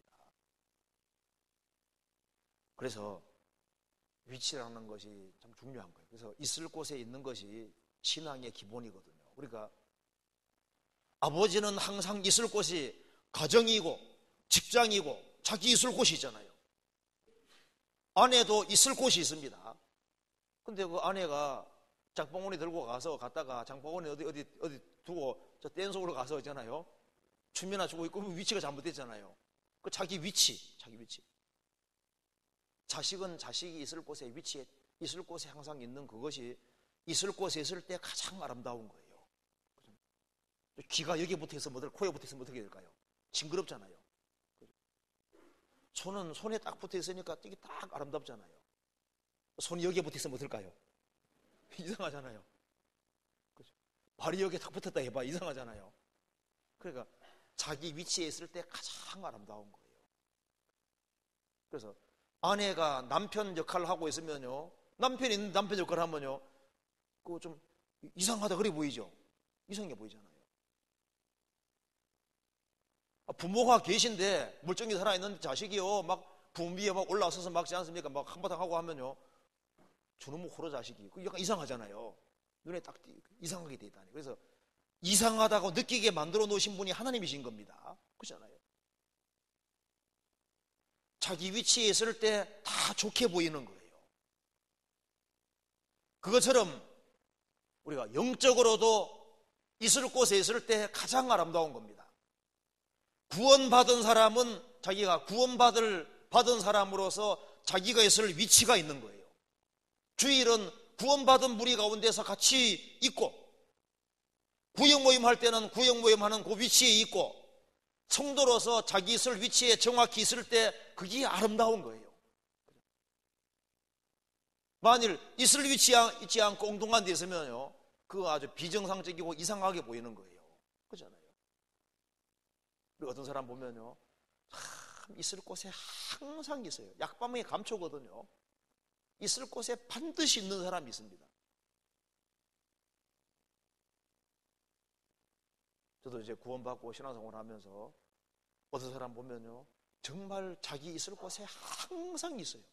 그래서 위치라는 것이 참 중요한 거예요. 그래서 있을 곳에 있는 것이 신앙의 기본이거든요. 그러니까 아버지는 항상 있을 곳이 가정이고 직장이고 자기 있을 곳이 있잖아요. 아내도 있을 곳이 있습니다. 근데 그 아내가 장바구니 들고 가서 갔다가 장바구니 어디 두고 저 뗀 속으로 가서 있잖아요. 춤이나 추고 있고 위치가 잘못됐잖아요. 그 자기 위치. 자식은 자식이 있을 곳에 위치에 있을 곳에 항상 있는 그것이 있을 곳에 있을 때 가장 아름다운 거예요. 귀가 여기에 붙어 있으면 코에 붙어 있으면 어떻게 될까요? 징그럽잖아요. 손은 손에 딱 붙어 있으니까 이게 딱 아름답잖아요. 손이 여기에 붙어 있으면 어떨까요? 이상하잖아요. 그렇죠? 발이 여기에 딱 붙었다 해봐. 이상하잖아요. 그러니까 자기 위치에 있을 때 가장 아름다운 거예요. 그래서 아내가 남편 역할을 하고 있으면요, 남편이 있는 남편 역할을 하면요, 그거 좀 이상하다 그래 보이죠? 이상해 보이잖아요. 부모가 계신데 멀쩡히 살아있는 자식이요, 막 부모 위에 막 올라서서 막지 않습니까? 막 한바탕 하고 하면요, 저놈의 호러 자식이 그 약간 이상하잖아요. 눈에 딱 이상하게 돼 있다니. 그래서 이상하다고 느끼게 만들어 놓으신 분이 하나님이신 겁니다. 그렇잖아요. 자기 위치에 있을 때 다 좋게 보이는 거예요. 그것처럼 우리가 영적으로도 있을 곳에 있을 때 가장 아름다운 겁니다. 구원받은 사람은 자기가 받은 사람으로서 자기가 있을 위치가 있는 거예요. 주일은 구원받은 무리 가운데서 같이 있고, 구역 모임 할 때는 구역 모임 하는 그 위치에 있고, 성도로서 자기 있을 위치에 정확히 있을 때 그게 아름다운 거예요. 만일 있을 위치에 있지 않고 엉뚱한 데 있으면요, 그거 아주 비정상적이고 이상하게 보이는 거예요. 그렇잖아요. 그리고 어떤 사람 보면요, 참 있을 곳에 항상 있어요. 약방에 감초거든요. 있을 곳에 반드시 있는 사람이 있습니다. 저도 이제 구원받고 신앙생활 하면서 어떤 사람 보면요, 정말 자기 있을 곳에 항상 있어요.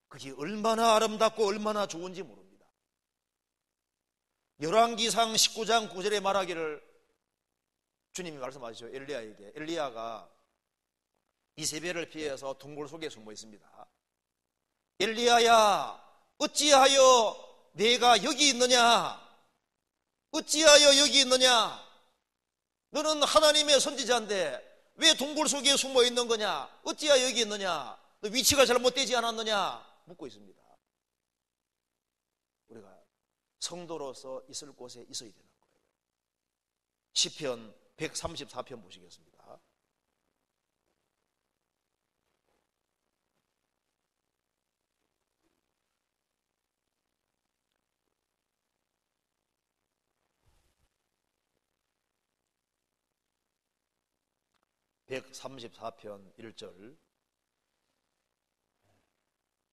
그게 얼마나 아름답고 얼마나 좋은지 모릅니다. 열왕기상 19장 9절에 말하기를 주님이 말씀하시죠. 엘리야에게. 엘리야가 이세벨을 피해서 동굴 속에 숨어 있습니다. 엘리야야, 어찌하여 내가 여기 있느냐? 어찌하여 여기 있느냐? 너는 하나님의 선지자인데 왜 동굴 속에 숨어 있는 거냐? 어찌하여 여기 있느냐? 너 위치가 잘못되지 않았느냐? 묻고 있습니다. 우리가 성도로서 있을 곳에 있어야 되는 거예요. 시편 134편 보시겠습니다. (134편) 1절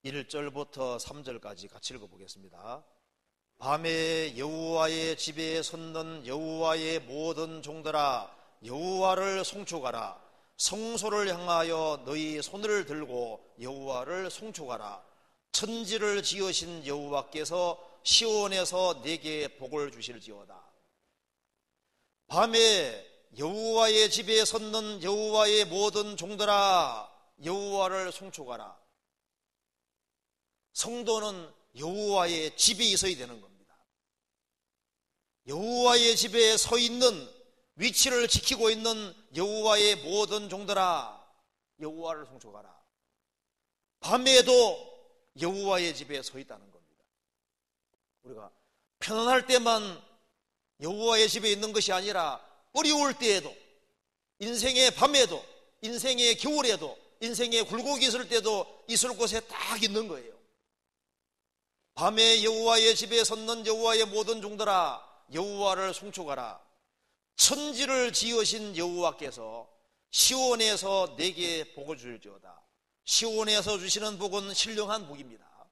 1절부터 3절까지 같이 읽어보겠습니다. 밤에 여호와의 집에 섰는 여호와의 모든 종들아, 여호와를 송축하라. 성소를 향하여 너희 손을 들고 여호와를 송축하라. 천지를 지으신 여호와께서 시온에서 내게 복을 주실지어다. 밤에 여호와의 집에 섰는 여호와의 모든 종들아, 여호와를 송축하라. 성도는 여호와의 집에 있어야 되는 겁니다. 여호와의 집에 서 있는, 위치를 지키고 있는 여호와의 모든 종들아, 여호와를 송축하라. 밤에도 여호와의 집에 서 있다는 겁니다. 우리가 편안할 때만 여호와의 집에 있는 것이 아니라 어려울 때에도, 인생의 밤에도, 인생의 겨울에도, 인생의 굴곡이 있을 때도 있을 곳에 딱 있는 거예요. 밤에 여호와의 집에 섰는 여호와의 모든 종들아, 여호와를 송축하라. 천지를 지으신 여호와께서 시온에서 내게 복을 주실지어다. 시온에서 주시는 복은 신령한 복입니다.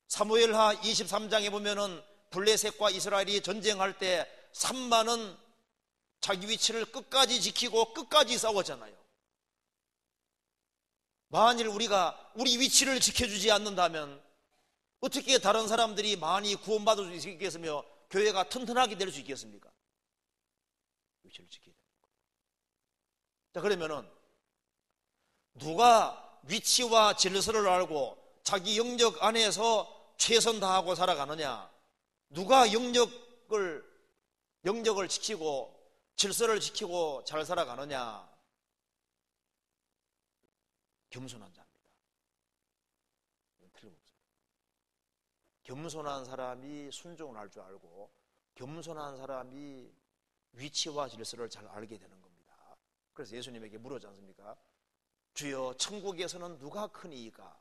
사무엘하 23장에 보면은 블레셋과 이스라엘이 전쟁할 때 3만은 자기 위치를 끝까지 지키고 끝까지 싸웠잖아요. 만일 우리가 우리 위치를 지켜주지 않는다면 어떻게 다른 사람들이 많이 구원받을 수 있겠으며 교회가 튼튼하게 될 수 있겠습니까? 위치를 지켜야 됩니다. 자, 그러면은 누가 위치와 질서를 알고 자기 영역 안에서 최선 다하고 살아가느냐? 누가 영역을 지키고 질서를 지키고 잘 살아가느냐? 겸손한 자입니다. 틀림없어요. 겸손한 사람이 순종을 할 줄 알고 겸손한 사람이 위치와 질서를 잘 알게 되는 겁니다. 그래서 예수님에게 물었지 않습니까? 주여, 천국에서는 누가 크니이까?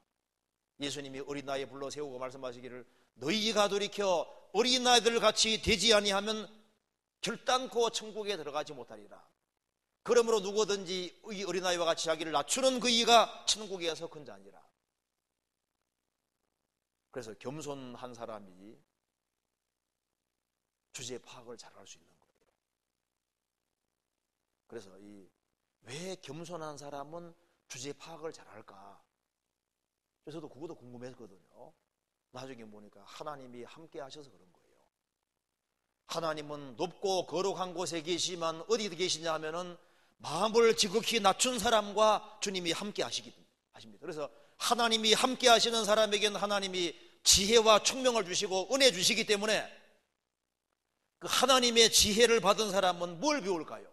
예수님이 어린아이 불러 세우고 말씀하시기를 너희가 돌이켜 어린아이들 같이 되지 아니하면 결단코 천국에 들어가지 못하리라. 그러므로 누구든지 이 어린아이와 같이 자기를 낮추는 그 이가 천국에서 큰 자니라. 그래서 겸손한 사람이 주제 파악을 잘할 수 있는 거예요. 그래서 왜 겸손한 사람은 주제 파악을 잘할까? 저도 그것도 궁금했거든요. 나중에 보니까 하나님이 함께 하셔서 그런 거예요. 하나님은 높고 거룩한 곳에 계시지만 어디 계시냐 하면은 마음을 지극히 낮춘 사람과 주님이 함께 하십니다. 그래서 하나님이 함께 하시는 사람에게는 하나님이 지혜와 총명을 주시고 은혜 주시기 때문에 그 하나님의 지혜를 받은 사람은 뭘 배울까요?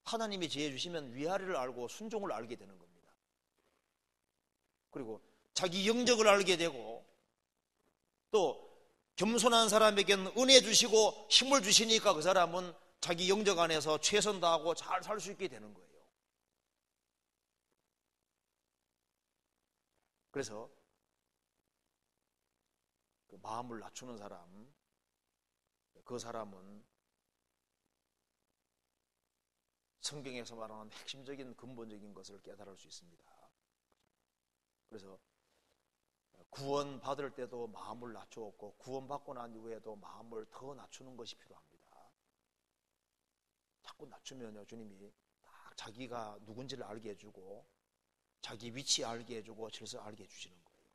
하나님이 지혜 주시면 위아래를 알고 순종을 알게 되는 겁니다. 그리고 자기 영적을 알게 되고 또 겸손한 사람에게는 은혜 주시고 힘을 주시니까 그 사람은 자기 영적 안에서 최선 다하고 잘 살 수 있게 되는 거예요. 그래서 그 마음을 낮추는 사람, 그 사람은 성경에서 말하는 핵심적인 근본적인 것을 깨달을 수 있습니다. 그래서 구원 받을 때도 마음을 낮추었고 구원받고 난 이후에도 마음을 더 낮추는 것이 필요합니다. 자꾸 낮추면요, 주님이 딱 자기가 누군지를 알게 해주고 자기 위치 알게 해주고 질서 알게 해주시는 거예요.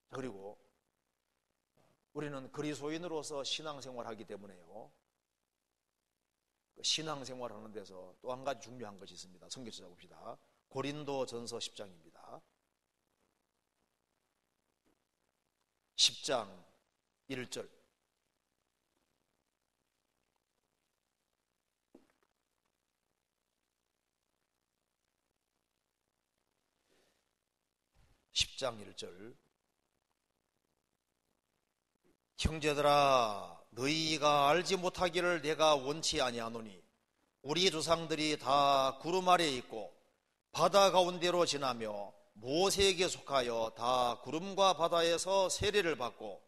그리고 우리는 그리스도인으로서 신앙생활하기 때문에요, 신앙생활하는 데서 또 한 가지 중요한 것이 있습니다. 성경 찾아봅시다. 고린도전서 10장입니다. 10장 1절. 형제들아, 너희가 알지 못하기를 내가 원치 아니하노니 우리 조상들이 다 구름 아래에 있고 바다 가운데로 지나며 모세에게 속하여 다 구름과 바다에서 세례를 받고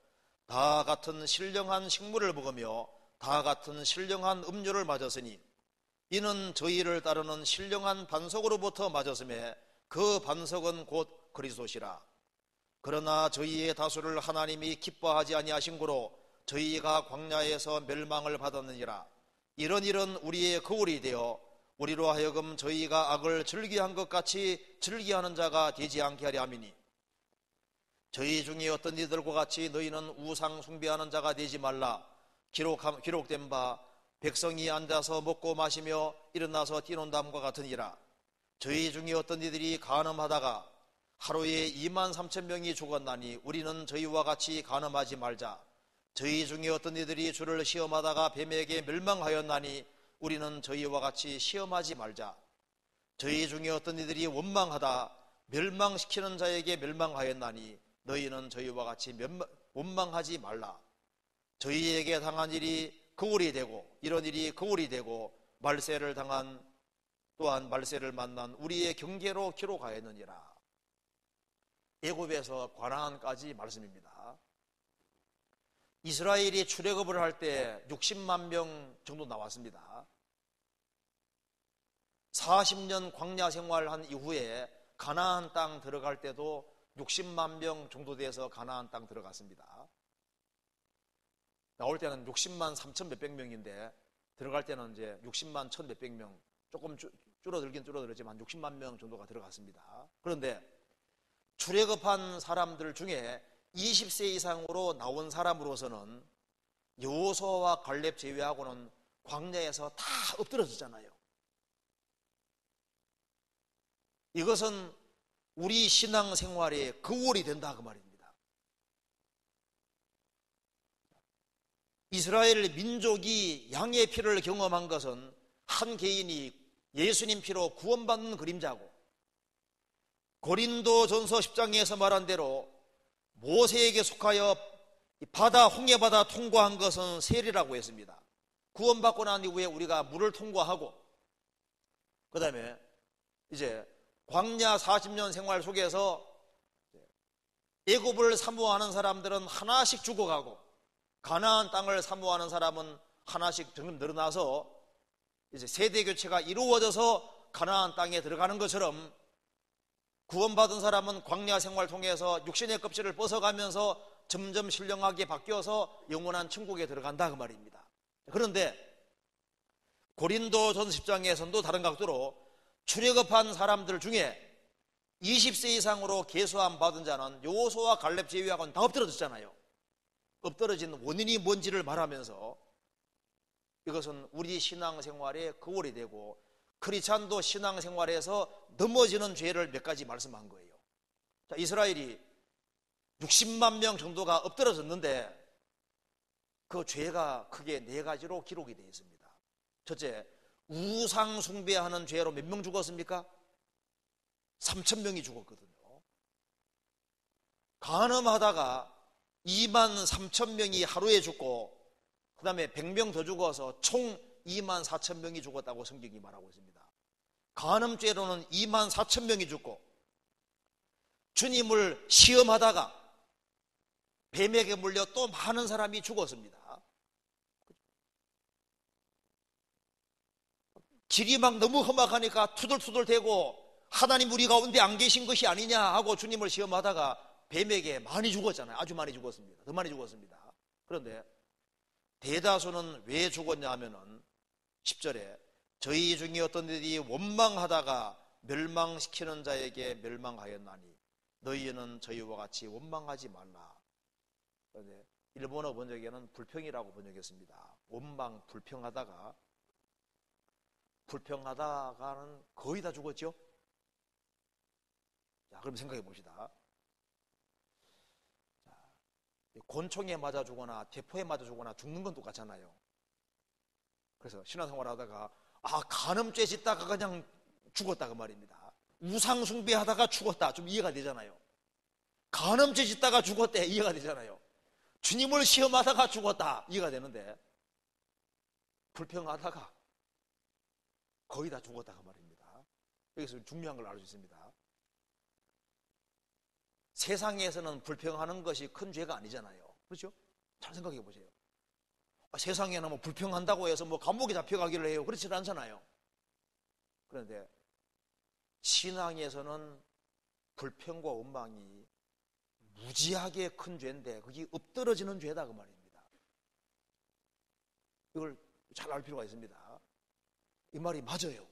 다 같은 신령한 식물을 먹으며 다 같은 신령한 음료를 마셨으니 이는 저희를 따르는 신령한 반석으로부터 맞았음에 그 반석은 곧 그리스도시라. 그러나 저희의 다수를 하나님이 기뻐하지 아니하신 고로 저희가 광야에서 멸망을 받았느니라. 이런 일은 우리의 거울이 되어 우리로 하여금 저희가 악을 즐기한 것 같이 즐기하는 자가 되지 않게 하려 함이니 저희 중에 어떤 이들과 같이 너희는 우상 숭배하는 자가 되지 말라. 기록된 바 백성이 앉아서 먹고 마시며 일어나서 뛰논담과 같으니라. 저희 중에 어떤 이들이 간음하다가 하루에 23,000명이 죽었나니 우리는 저희와 같이 간음하지 말자. 저희 중에 어떤 이들이 주를 시험하다가 뱀에게 멸망하였나니 우리는 저희와 같이 시험하지 말자. 저희 중에 어떤 이들이 원망하다 멸망시키는 자에게 멸망하였나니 너희는 저희와 같이 원망하지 말라. 저희에게 당한 일이 거울이 되고 이런 일이 거울이 되고 말세를 당한 또한 말세를 만난 우리의 경계로 기록하였느니라. 애굽에서 가나안까지 말씀입니다. 이스라엘이 출애굽을 할 때 60만 명 정도 나왔습니다. 40년 광야 생활한 이후에 가나안 땅 들어갈 때도 60만 명 정도 돼서 가나안 땅 들어갔습니다. 나올 때는 60만 3천 몇백 명인데 들어갈 때는 이제 60만 1천 몇백 명, 조금 줄어들긴 줄어들었지만 60만 명 정도가 들어갔습니다. 그런데 출애굽한 사람들 중에 20세 이상으로 나온 사람으로서는 여호수아와 갈렙 제외하고는 광야에서 다 엎드러졌잖아요. 이것은 우리 신앙생활의 거울이 된다 그 말입니다. 이스라엘 민족이 양의 피를 경험한 것은 한 개인이 예수님 피로 구원받는 그림자고, 고린도전서 10장에서 말한 대로 모세에게 속하여 바다 홍해바다 통과한 것은 세례라고 했습니다. 구원받고 난 이후에 우리가 물을 통과하고 그 다음에 이제 광야 40년 생활 속에서 애굽을 사모하는 사람들은 하나씩 죽어가고 가나안 땅을 사모하는 사람은 하나씩 점점 늘어나서 이제 세대 교체가 이루어져서 가나안 땅에 들어가는 것처럼 구원받은 사람은 광야 생활 통해서 육신의 껍질을 벗어가면서 점점 신령하게 바뀌어서 영원한 천국에 들어간다 그 말입니다. 그런데 고린도전서 10장에서도 다른 각도로 출애굽한 사람들 중에 20세 이상으로 계수함 받은 자는 여호수아와 갈렙 제외하고는 다 엎드러졌잖아요. 엎드러진 원인이 뭔지를 말하면서 이것은 우리 신앙생활의 거울이 되고 크리스찬도 신앙생활에서 넘어지는 죄를 몇 가지 말씀한 거예요. 자, 이스라엘이 60만 명 정도가 엎드러졌는데 그 죄가 크게 네 가지로 기록이 되어 있습니다. 첫째, 우상 숭배하는 죄로 몇 명 죽었습니까? 3,000명이 죽었거든요. 간음하다가 23,000명이 하루에 죽고 그 다음에 100명 더 죽어서 총 24,000명이 죽었다고 성경이 말하고 있습니다. 간음죄로는 24,000명이 죽고 주님을 시험하다가 뱀에게 물려 또 많은 사람이 죽었습니다. 길이 막 너무 험악하니까 투덜투덜대고 하나님 우리 가운데 안 계신 것이 아니냐 하고 주님을 시험하다가 뱀에게 많이 죽었잖아요. 아주 많이 죽었습니다. 더 많이 죽었습니다. 그런데 대다수는 왜 죽었냐 하면은 10절에 저희 중에 어떤 이들이 원망하다가 멸망시키는 자에게 멸망하였나니 너희는 저희와 같이 원망하지 말라. 그런데 일본어 번역에는 불평이라고 번역했습니다. 원망, 불평하다가는 거의 다 죽었죠. 자, 그럼 생각해 봅시다. 곤충에 맞아 죽거나 대포에 맞아 죽거나 죽는 건 똑같잖아요. 그래서 신앙생활 하다가 간음죄 짓다가 그냥 죽었다 그 말입니다. 우상 숭배하다가 죽었다, 좀 이해가 되잖아요. 간음죄 짓다가 죽었대, 이해가 되잖아요. 주님을 시험하다가 죽었다, 이해가 되는데 불평하다가 거의 다 죽었다 그 말입니다. 여기서 중요한 걸 알 수 있습니다. 세상에서는 불평하는 것이 큰 죄가 아니잖아요. 그렇죠? 잘 생각해 보세요. 세상에는 뭐 불평한다고 해서 뭐 감옥에 잡혀가기를 해요. 그렇지 않잖아요. 그런데 신앙에서는 불평과 원망이 무지하게 큰 죄인데 그게 엎드러지는 죄다 그 말입니다. 이걸 잘 알 필요가 있습니다. 이 말이 맞아요.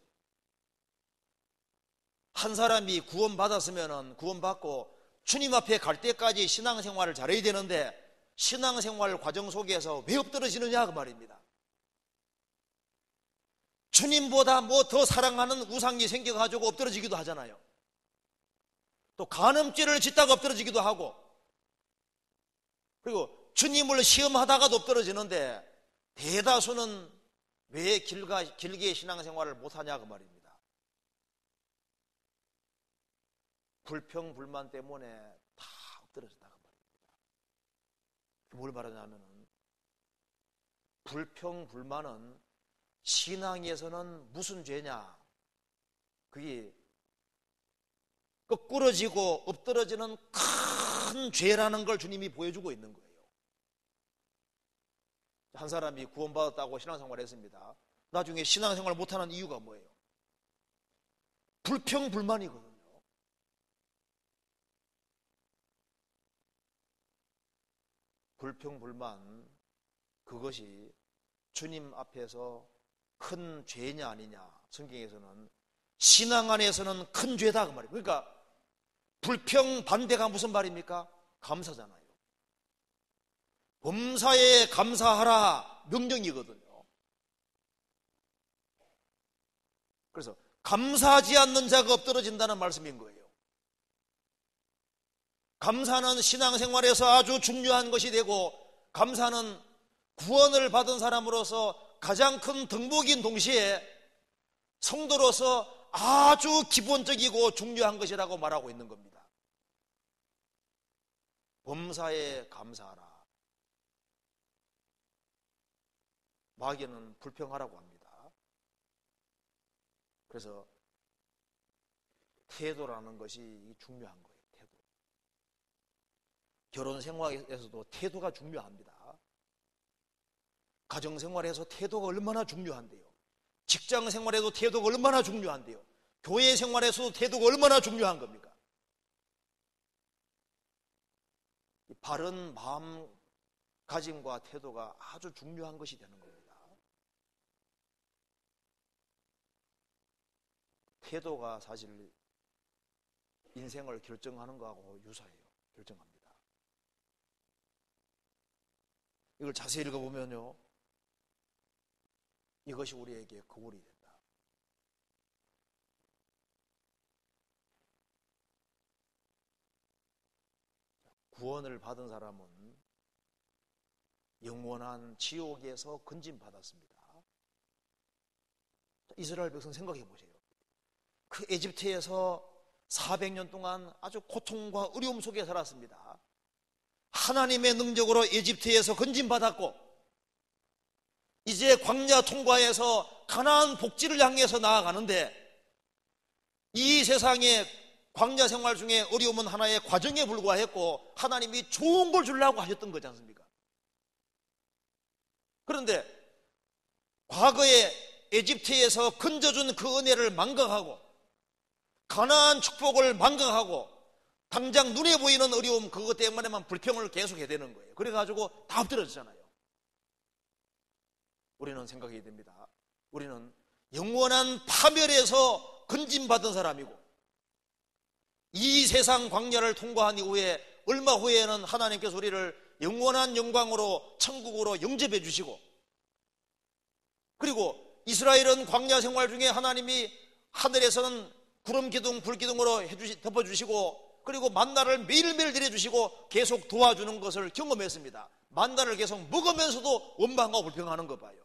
한 사람이 구원받았으면 구원받고 주님 앞에 갈 때까지 신앙생활을 잘해야 되는데 신앙생활 과정 속에서 왜 엎드러지느냐 그 말입니다. 주님보다 뭐 더 사랑하는 우상이 생겨가지고 엎드러지기도 하잖아요. 또 간음죄를 짓다가 엎드러지기도 하고, 그리고 주님을 시험하다가도 엎드러지는데 대다수는 왜 길게 신앙생활을 못하냐 그 말입니다. 불평 불만 때문에 다 엎드러졌다 그 말입니다. 뭘 말하냐면은 불평 불만은 신앙에서는 무슨 죄냐? 그게 거꾸로 지고 엎드러지는 큰 죄라는 걸 주님이 보여주고 있는 거예요. 한 사람이 구원받았다고 신앙생활을 했습니다. 나중에 신앙생활을 못하는 이유가 뭐예요? 불평불만이거든요. 불평불만, 그것이 주님 앞에서 큰 죄냐 아니냐, 성경에서는 신앙 안에서는 큰 죄다 그 말이에요. 그러니까 불평 반대가 무슨 말입니까? 감사잖아요. 범사에 감사하라 명령이거든요. 그래서 감사하지 않는 자가 엎드러진다는 말씀인 거예요. 감사는 신앙생활에서 아주 중요한 것이 되고, 감사는 구원을 받은 사람으로서 가장 큰 덕목인 동시에 성도로서 아주 기본적이고 중요한 것이라고 말하고 있는 겁니다. 범사에 감사하라. 마귀는 불평하라고 합니다. 그래서 태도라는 것이 중요한 거예요. 태도. 결혼 생활에서도 태도가 중요합니다. 가정 생활에서 태도가 얼마나 중요한데요. 직장 생활에도 태도가 얼마나 중요한데요. 교회 생활에서도 태도가 얼마나 중요한 겁니까? 바른 마음가짐과 태도가 아주 중요한 것이 되는 겁니다. 태도가 사실 인생을 결정하는 거하고 유사해요. 결정합니다. 이걸 자세히 읽어보면요, 이것이 우리에게 거울이 된다. 구원을 받은 사람은 영원한 지옥에서 건진받았습니다. 이스라엘 백성 생각해 보세요. 그 에집트에서 400년 동안 아주 고통과 어려움 속에 살았습니다. 하나님의 능력으로 에집트에서 건진받았고, 이제 광야 통과해서 가나안 복지를 향해서 나아가는데, 이 세상의 광야 생활 중에 어려움은 하나의 과정에 불과했고 하나님이 좋은 걸 주려고 하셨던 거지 않습니까? 그런데 과거에 에집트에서 건져준 그 은혜를 망각하고 가나안 축복을 망각하고 당장 눈에 보이는 어려움 그것 때문에만 불평을 계속해야 되는 거예요. 그래가지고 다 엎드러졌잖아요. 우리는 생각해야 됩니다. 우리는 영원한 파멸에서 건진받은 사람이고 이 세상 광야를 통과한 이후에 얼마 후에는 하나님께서 우리를 영원한 영광으로 천국으로 영접해 주시고, 그리고 이스라엘은 광야 생활 중에 하나님이 하늘에서는 구름 기둥 불 기둥으로 덮어주시고 그리고 만나를 매일매일 내려주시고 계속 도와주는 것을 경험했습니다. 만나를 계속 먹으면서도 원망하고 불평하는 거 봐요.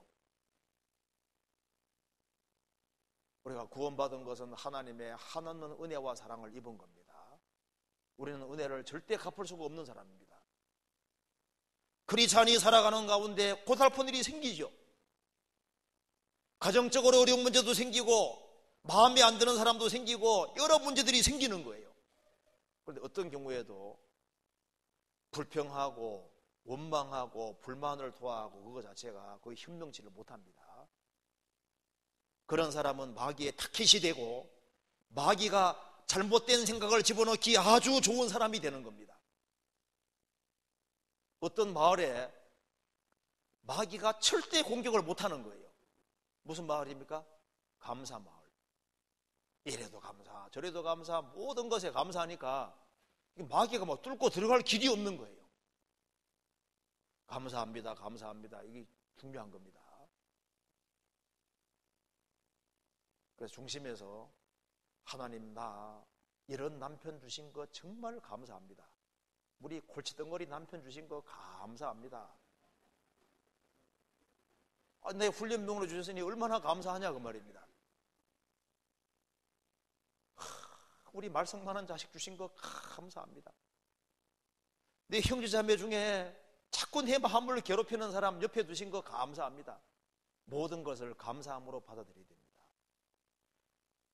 우리가 구원받은 것은 하나님의 한없는 은혜와 사랑을 입은 겁니다. 우리는 은혜를 절대 갚을 수가 없는 사람입니다. 크리스찬이 살아가는 가운데 고달픈 일이 생기죠. 가정적으로 어려운 문제도 생기고 마음에 안 드는 사람도 생기고 여러 문제들이 생기는 거예요. 그런데 어떤 경우에도 불평하고 원망하고 불만을 토하고 그거 자체가 거의 현명치를 못합니다. 그런 사람은 마귀의 타깃이 되고 마귀가 잘못된 생각을 집어넣기 아주 좋은 사람이 되는 겁니다. 어떤 마을에 마귀가 절대 공격을 못하는 거예요. 무슨 마을입니까? 감사 마을. 이래도 감사 저래도 감사 모든 것에 감사하니까 마귀가 막 뚫고 들어갈 길이 없는 거예요. 감사합니다 감사합니다 이게 중요한 겁니다. 그래서 중심에서 하나님 나 이런 남편 주신 거 정말 감사합니다. 우리 골치덩어리 남편 주신 거 감사합니다. 내 훈련병으로 주셨으니 얼마나 감사하냐 그 말입니다. 우리 말썽만한 자식 주신 거 감사합니다. 내 형제자매 중에 자꾸 내 마음을 괴롭히는 사람 옆에 두신 거 감사합니다. 모든 것을 감사함으로 받아들여야 됩니다.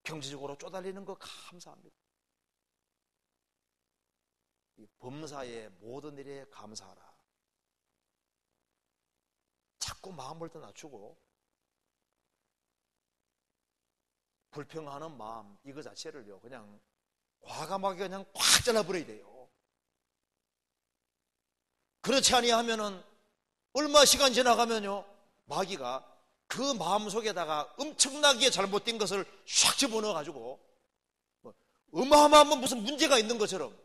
경제적으로 쪼달리는 거 감사합니다. 이 범사의 모든 일에 감사하라. 자꾸 마음을 더 낮추고 불평하는 마음 이거 자체를요 그냥 과감하게 그냥 꽉 잘라버려야 돼요. 그렇지 아니하면은 얼마 시간 지나가면요 마귀가 그 마음속에다가 엄청나게 잘못된 것을 샥 집어넣어 가지고 어마어마한 무슨 문제가 있는 것처럼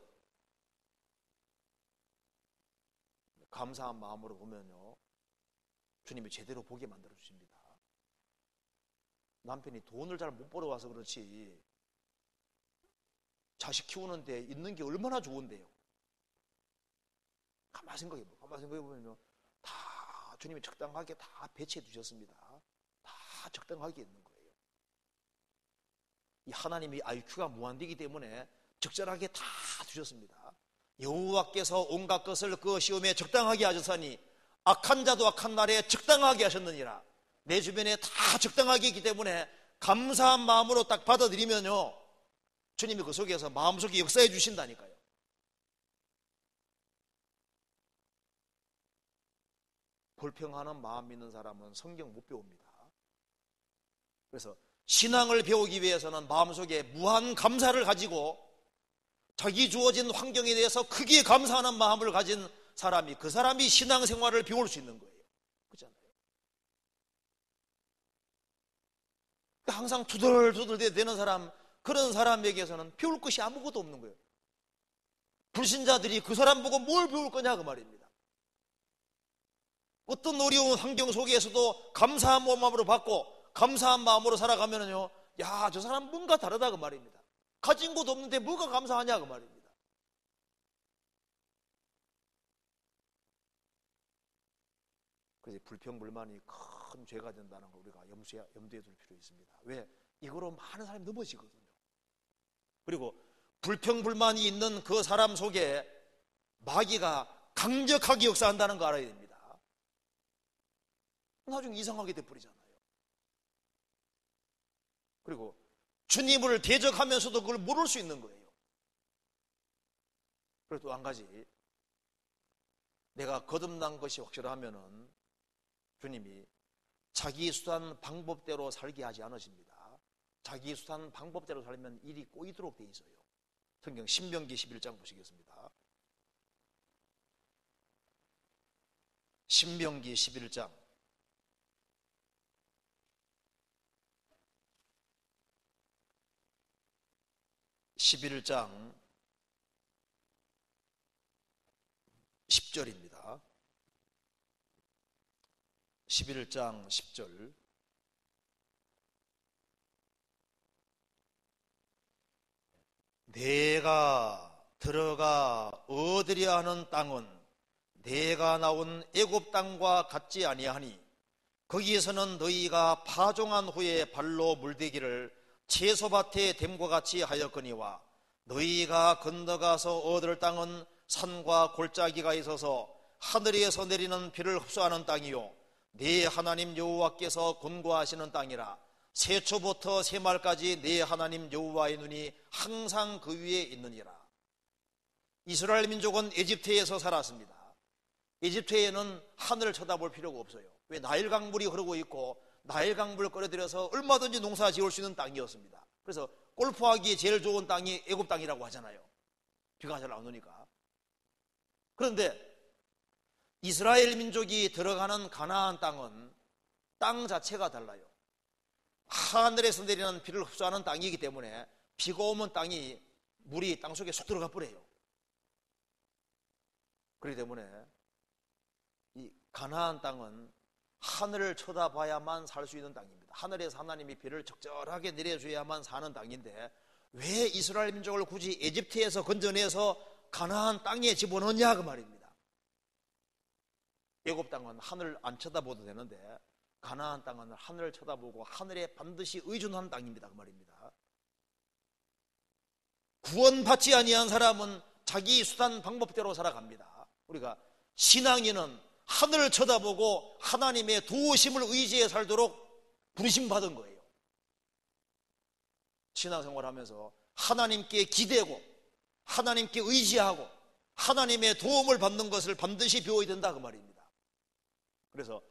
감사한 마음으로 보면요 주님이 제대로 보게 만들어 주십니다. 남편이 돈을 잘 못 벌어와서 그렇지 자식 키우는데 있는 게 얼마나 좋은데요. 가만히 생각해보면요 다 주님이 적당하게 다 배치해 두셨습니다. 다 적당하게 있는 거예요. 이 하나님이 IQ가 무한되기 때문에 적절하게 다 두셨습니다. 여호와께서 온갖 것을 그 시험에 적당하게 하셨으니 악한 자도 악한 날에 적당하게 하셨느니라. 내 주변에 다 적당하게 있기 때문에 감사한 마음으로 딱 받아들이면요 주님이 그 속에서 마음속에 역사해 주신다니까요. 불평하는 마음 있는 사람은 성경 못 배웁니다. 그래서 신앙을 배우기 위해서는 마음속에 무한 감사를 가지고 자기 주어진 환경에 대해서 크게 감사하는 마음을 가진 사람이 그 사람이 신앙생활을 배울 수 있는 거예요. 그렇잖아요. 항상 투덜투덜 대는 사람 그런 사람에게서는 배울 것이 아무것도 없는 거예요. 불신자들이 그 사람 보고 뭘 배울 거냐 그 말입니다. 어떤 어려운 환경 속에서도 감사한 마음으로 받고 감사한 마음으로 살아가면요 야, 저 사람 뭔가 다르다 그 말입니다. 가진 것도 없는데 뭐가 감사하냐 그 말입니다. 그래서 불평불만이 큰 죄가 된다는 걸 우리가 염두에 둘 필요 있습니다. 왜? 이거로 많은 사람이 넘어지거든요. 그리고 불평불만이 있는 그 사람 속에 마귀가 강력하게 역사한다는 거 알아야 됩니다. 나중에 이상하게 돼버리잖아요. 그리고 주님을 대적하면서도 그걸 모를 수 있는 거예요. 그리고 또 한 가지 내가 거듭난 것이 확실하면은 주님이 자기 수단 방법대로 살게 하지 않으십니다. 자기 수단 방법대로 살면 일이 꼬이도록 돼 있어요. 성경 신명기 11장 보시겠습니다. 신명기 11장 10절입니다. 11장 10절. 내가 들어가 얻으려 하는 땅은 내가 나온 애굽 땅과 같지 아니하니 거기에서는 너희가 파종한 후에 발로 물대기를 채소밭에 댐과 같이 하였거니와 너희가 건너가서 얻을 땅은 산과 골짜기가 있어서 하늘에서 내리는 비를 흡수하는 땅이요 네 하나님 여호와께서 권고하시는 땅이라. 세초부터 세말까지 네 하나님 여호와의 눈이 항상 그 위에 있느니라. 이스라엘 민족은 에집트에서 살았습니다. 에집트에는 하늘을 쳐다볼 필요가 없어요. 왜? 나일 강물이 흐르고 있고 나일 강물을 끌어들여서 얼마든지 농사 지을 수 있는 땅이었습니다. 그래서 골프하기에 제일 좋은 땅이 애굽 땅이라고 하잖아요. 비가 잘 안 오니까. 그런데 이스라엘 민족이 들어가는 가나안 땅은 땅 자체가 달라요. 하늘에서 내리는 비를 흡수하는 땅이기 때문에 비가 오면 땅이 물이 땅속에 쏙 들어가 버려요. 그렇기 때문에 이 가나안 땅은 하늘을 쳐다봐야만 살 수 있는 땅입니다. 하늘에서 하나님이 비를 적절하게 내려줘야만 사는 땅인데 왜 이스라엘 민족을 굳이 에집트에서 건져내서 가나안 땅에 집어넣냐 그 말입니다. 애굽 땅은 하늘 안 쳐다봐도 되는데 가나안 땅은 하늘을 쳐다보고 하늘에 반드시 의존하는 땅입니다 그 말입니다. 구원받지 아니한 사람은 자기 수단 방법대로 살아갑니다. 우리가 신앙인은 하늘을 쳐다보고 하나님의 도우심을 의지해 살도록 부르심받은 거예요. 신앙생활하면서 하나님께 기대고 하나님께 의지하고 하나님의 도움을 받는 것을 반드시 배워야 된다 그 말입니다. 그래서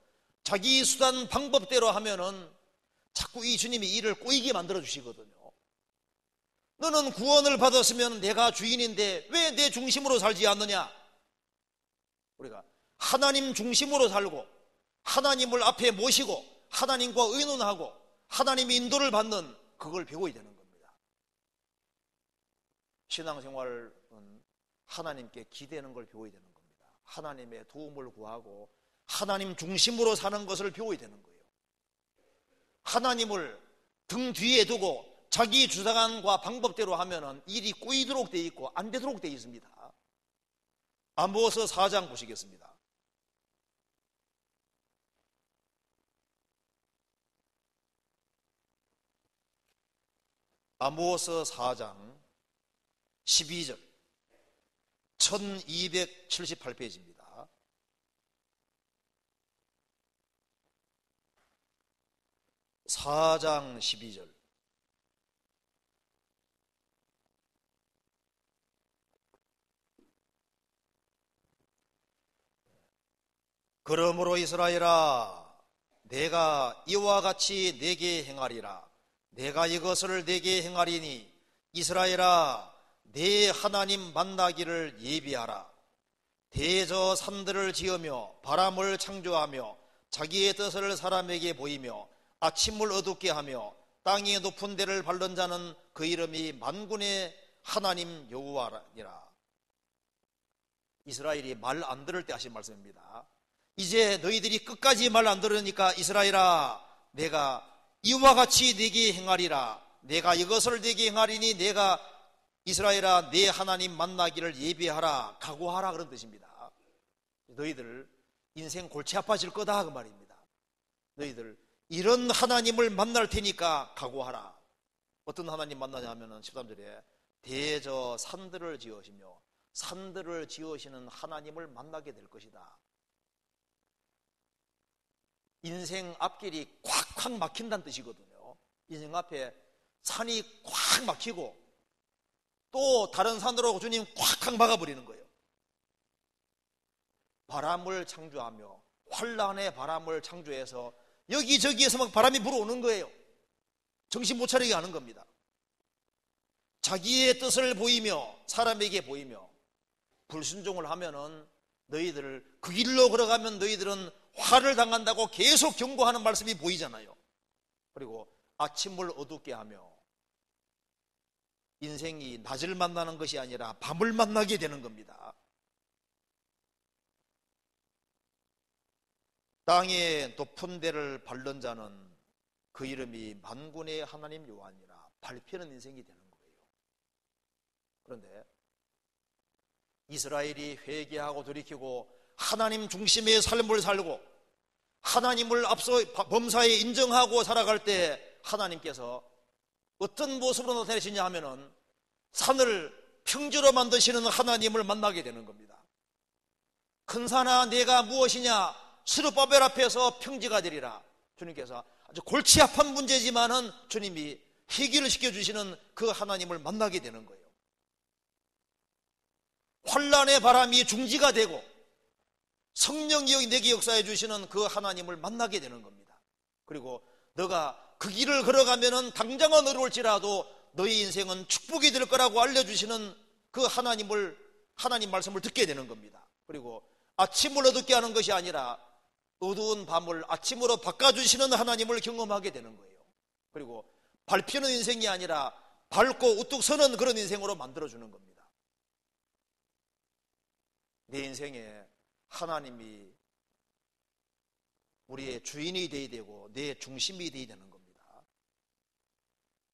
자기 수단 방법대로 하면은 자꾸 이 주님이 일을 꼬이게 만들어 주시거든요. 너는 구원을 받았으면 내가 주인인데 왜 내 중심으로 살지 않느냐? 우리가 하나님 중심으로 살고 하나님을 앞에 모시고 하나님과 의논하고 하나님의 인도를 받는 그걸 배워야 되는 겁니다. 신앙생활은 하나님께 기대는 걸 배워야 되는 겁니다. 하나님의 도움을 구하고 하나님 중심으로 사는 것을 배워야 되는 거예요. 하나님을 등 뒤에 두고 자기 주장과 방법대로 하면은 일이 꼬이도록 돼 있고 안 되도록 돼 있습니다. 아모스 4장 보시겠습니다. 아모스 4장 12절 1278페이지입니다. 4장 12절 그러므로 이스라엘아 내가 이와 같이 내게 행하리라. 내가 이것을 내게 행하리니 이스라엘아 내 하나님 만나기를 예비하라. 대저 산들을 지으며 바람을 창조하며 자기의 뜻을 사람에게 보이며 아침을 어둡게 하며 땅의 높은 데를 밟는 자는 그 이름이 만군의 하나님 여호와니라. 이스라엘이 말 안 들을 때 하신 말씀입니다. 이제 너희들이 끝까지 말 안 들으니까 이스라엘아 내가 이와 같이 네게 행하리라. 내가 이것을 네게 행하리니 내가 이스라엘아 내 하나님 만나기를 예비하라. 각오하라 그런 뜻입니다. 너희들 인생 골치 아파질 거다 그 말입니다. 너희들 이런 하나님을 만날 테니까 각오하라. 어떤 하나님 만나냐 하면은 13절에 대저 산들을 지으시며 산들을 지으시는 하나님을 만나게 될 것이다. 인생 앞길이 콱콱 막힌다는 뜻이거든요. 인생 앞에 산이 콱 막히고 또 다른 산으로 주님 콱콱 막아버리는 거예요. 바람을 창조하며 환란의 바람을 창조해서 여기저기에서 막 바람이 불어오는 거예요. 정신 못 차리게 하는 겁니다. 자기의 뜻을 보이며 사람에게 보이며 불순종을 하면은 너희들 그 길로 걸어가면 너희들은 화를 당한다고 계속 경고하는 말씀이 보이잖아요. 그리고 아침을 어둡게 하며 인생이 낮을 만나는 것이 아니라 밤을 만나게 되는 겁니다. 땅의 높은 데를 밟는 자는 그 이름이 만군의 하나님 여호와니라 밟히는 인생이 되는 거예요. 그런데 이스라엘이 회개하고 돌이키고 하나님 중심의 삶을 살고 하나님을 앞서 범사에 인정하고 살아갈 때 하나님께서 어떤 모습으로 나타내시냐 하면은 산을 평지로 만드시는 하나님을 만나게 되는 겁니다. 큰 산아 내가 무엇이냐, 스룹바벨 앞에서 평지가 되리라. 주님께서 아주 골치 아픈 문제지만은 주님이 해결을 시켜주시는 그 하나님을 만나게 되는 거예요. 환란의 바람이 중지가 되고 성령이 내게 역사해 주시는 그 하나님을 만나게 되는 겁니다. 그리고 너가 그 길을 걸어가면은 당장은 어려울지라도 너희 인생은 축복이 될 거라고 알려주시는 그 하나님 말씀을 듣게 되는 겁니다. 그리고 아침을 어둡게 하는 것이 아니라 어두운 밤을 아침으로 바꿔주시는 하나님을 경험하게 되는 거예요. 그리고 밟히는 인생이 아니라 밟고 우뚝 서는 그런 인생으로 만들어주는 겁니다. 내 인생에 하나님이 우리의 주인이 되어야 되고 내 중심이 되어야 되는 겁니다.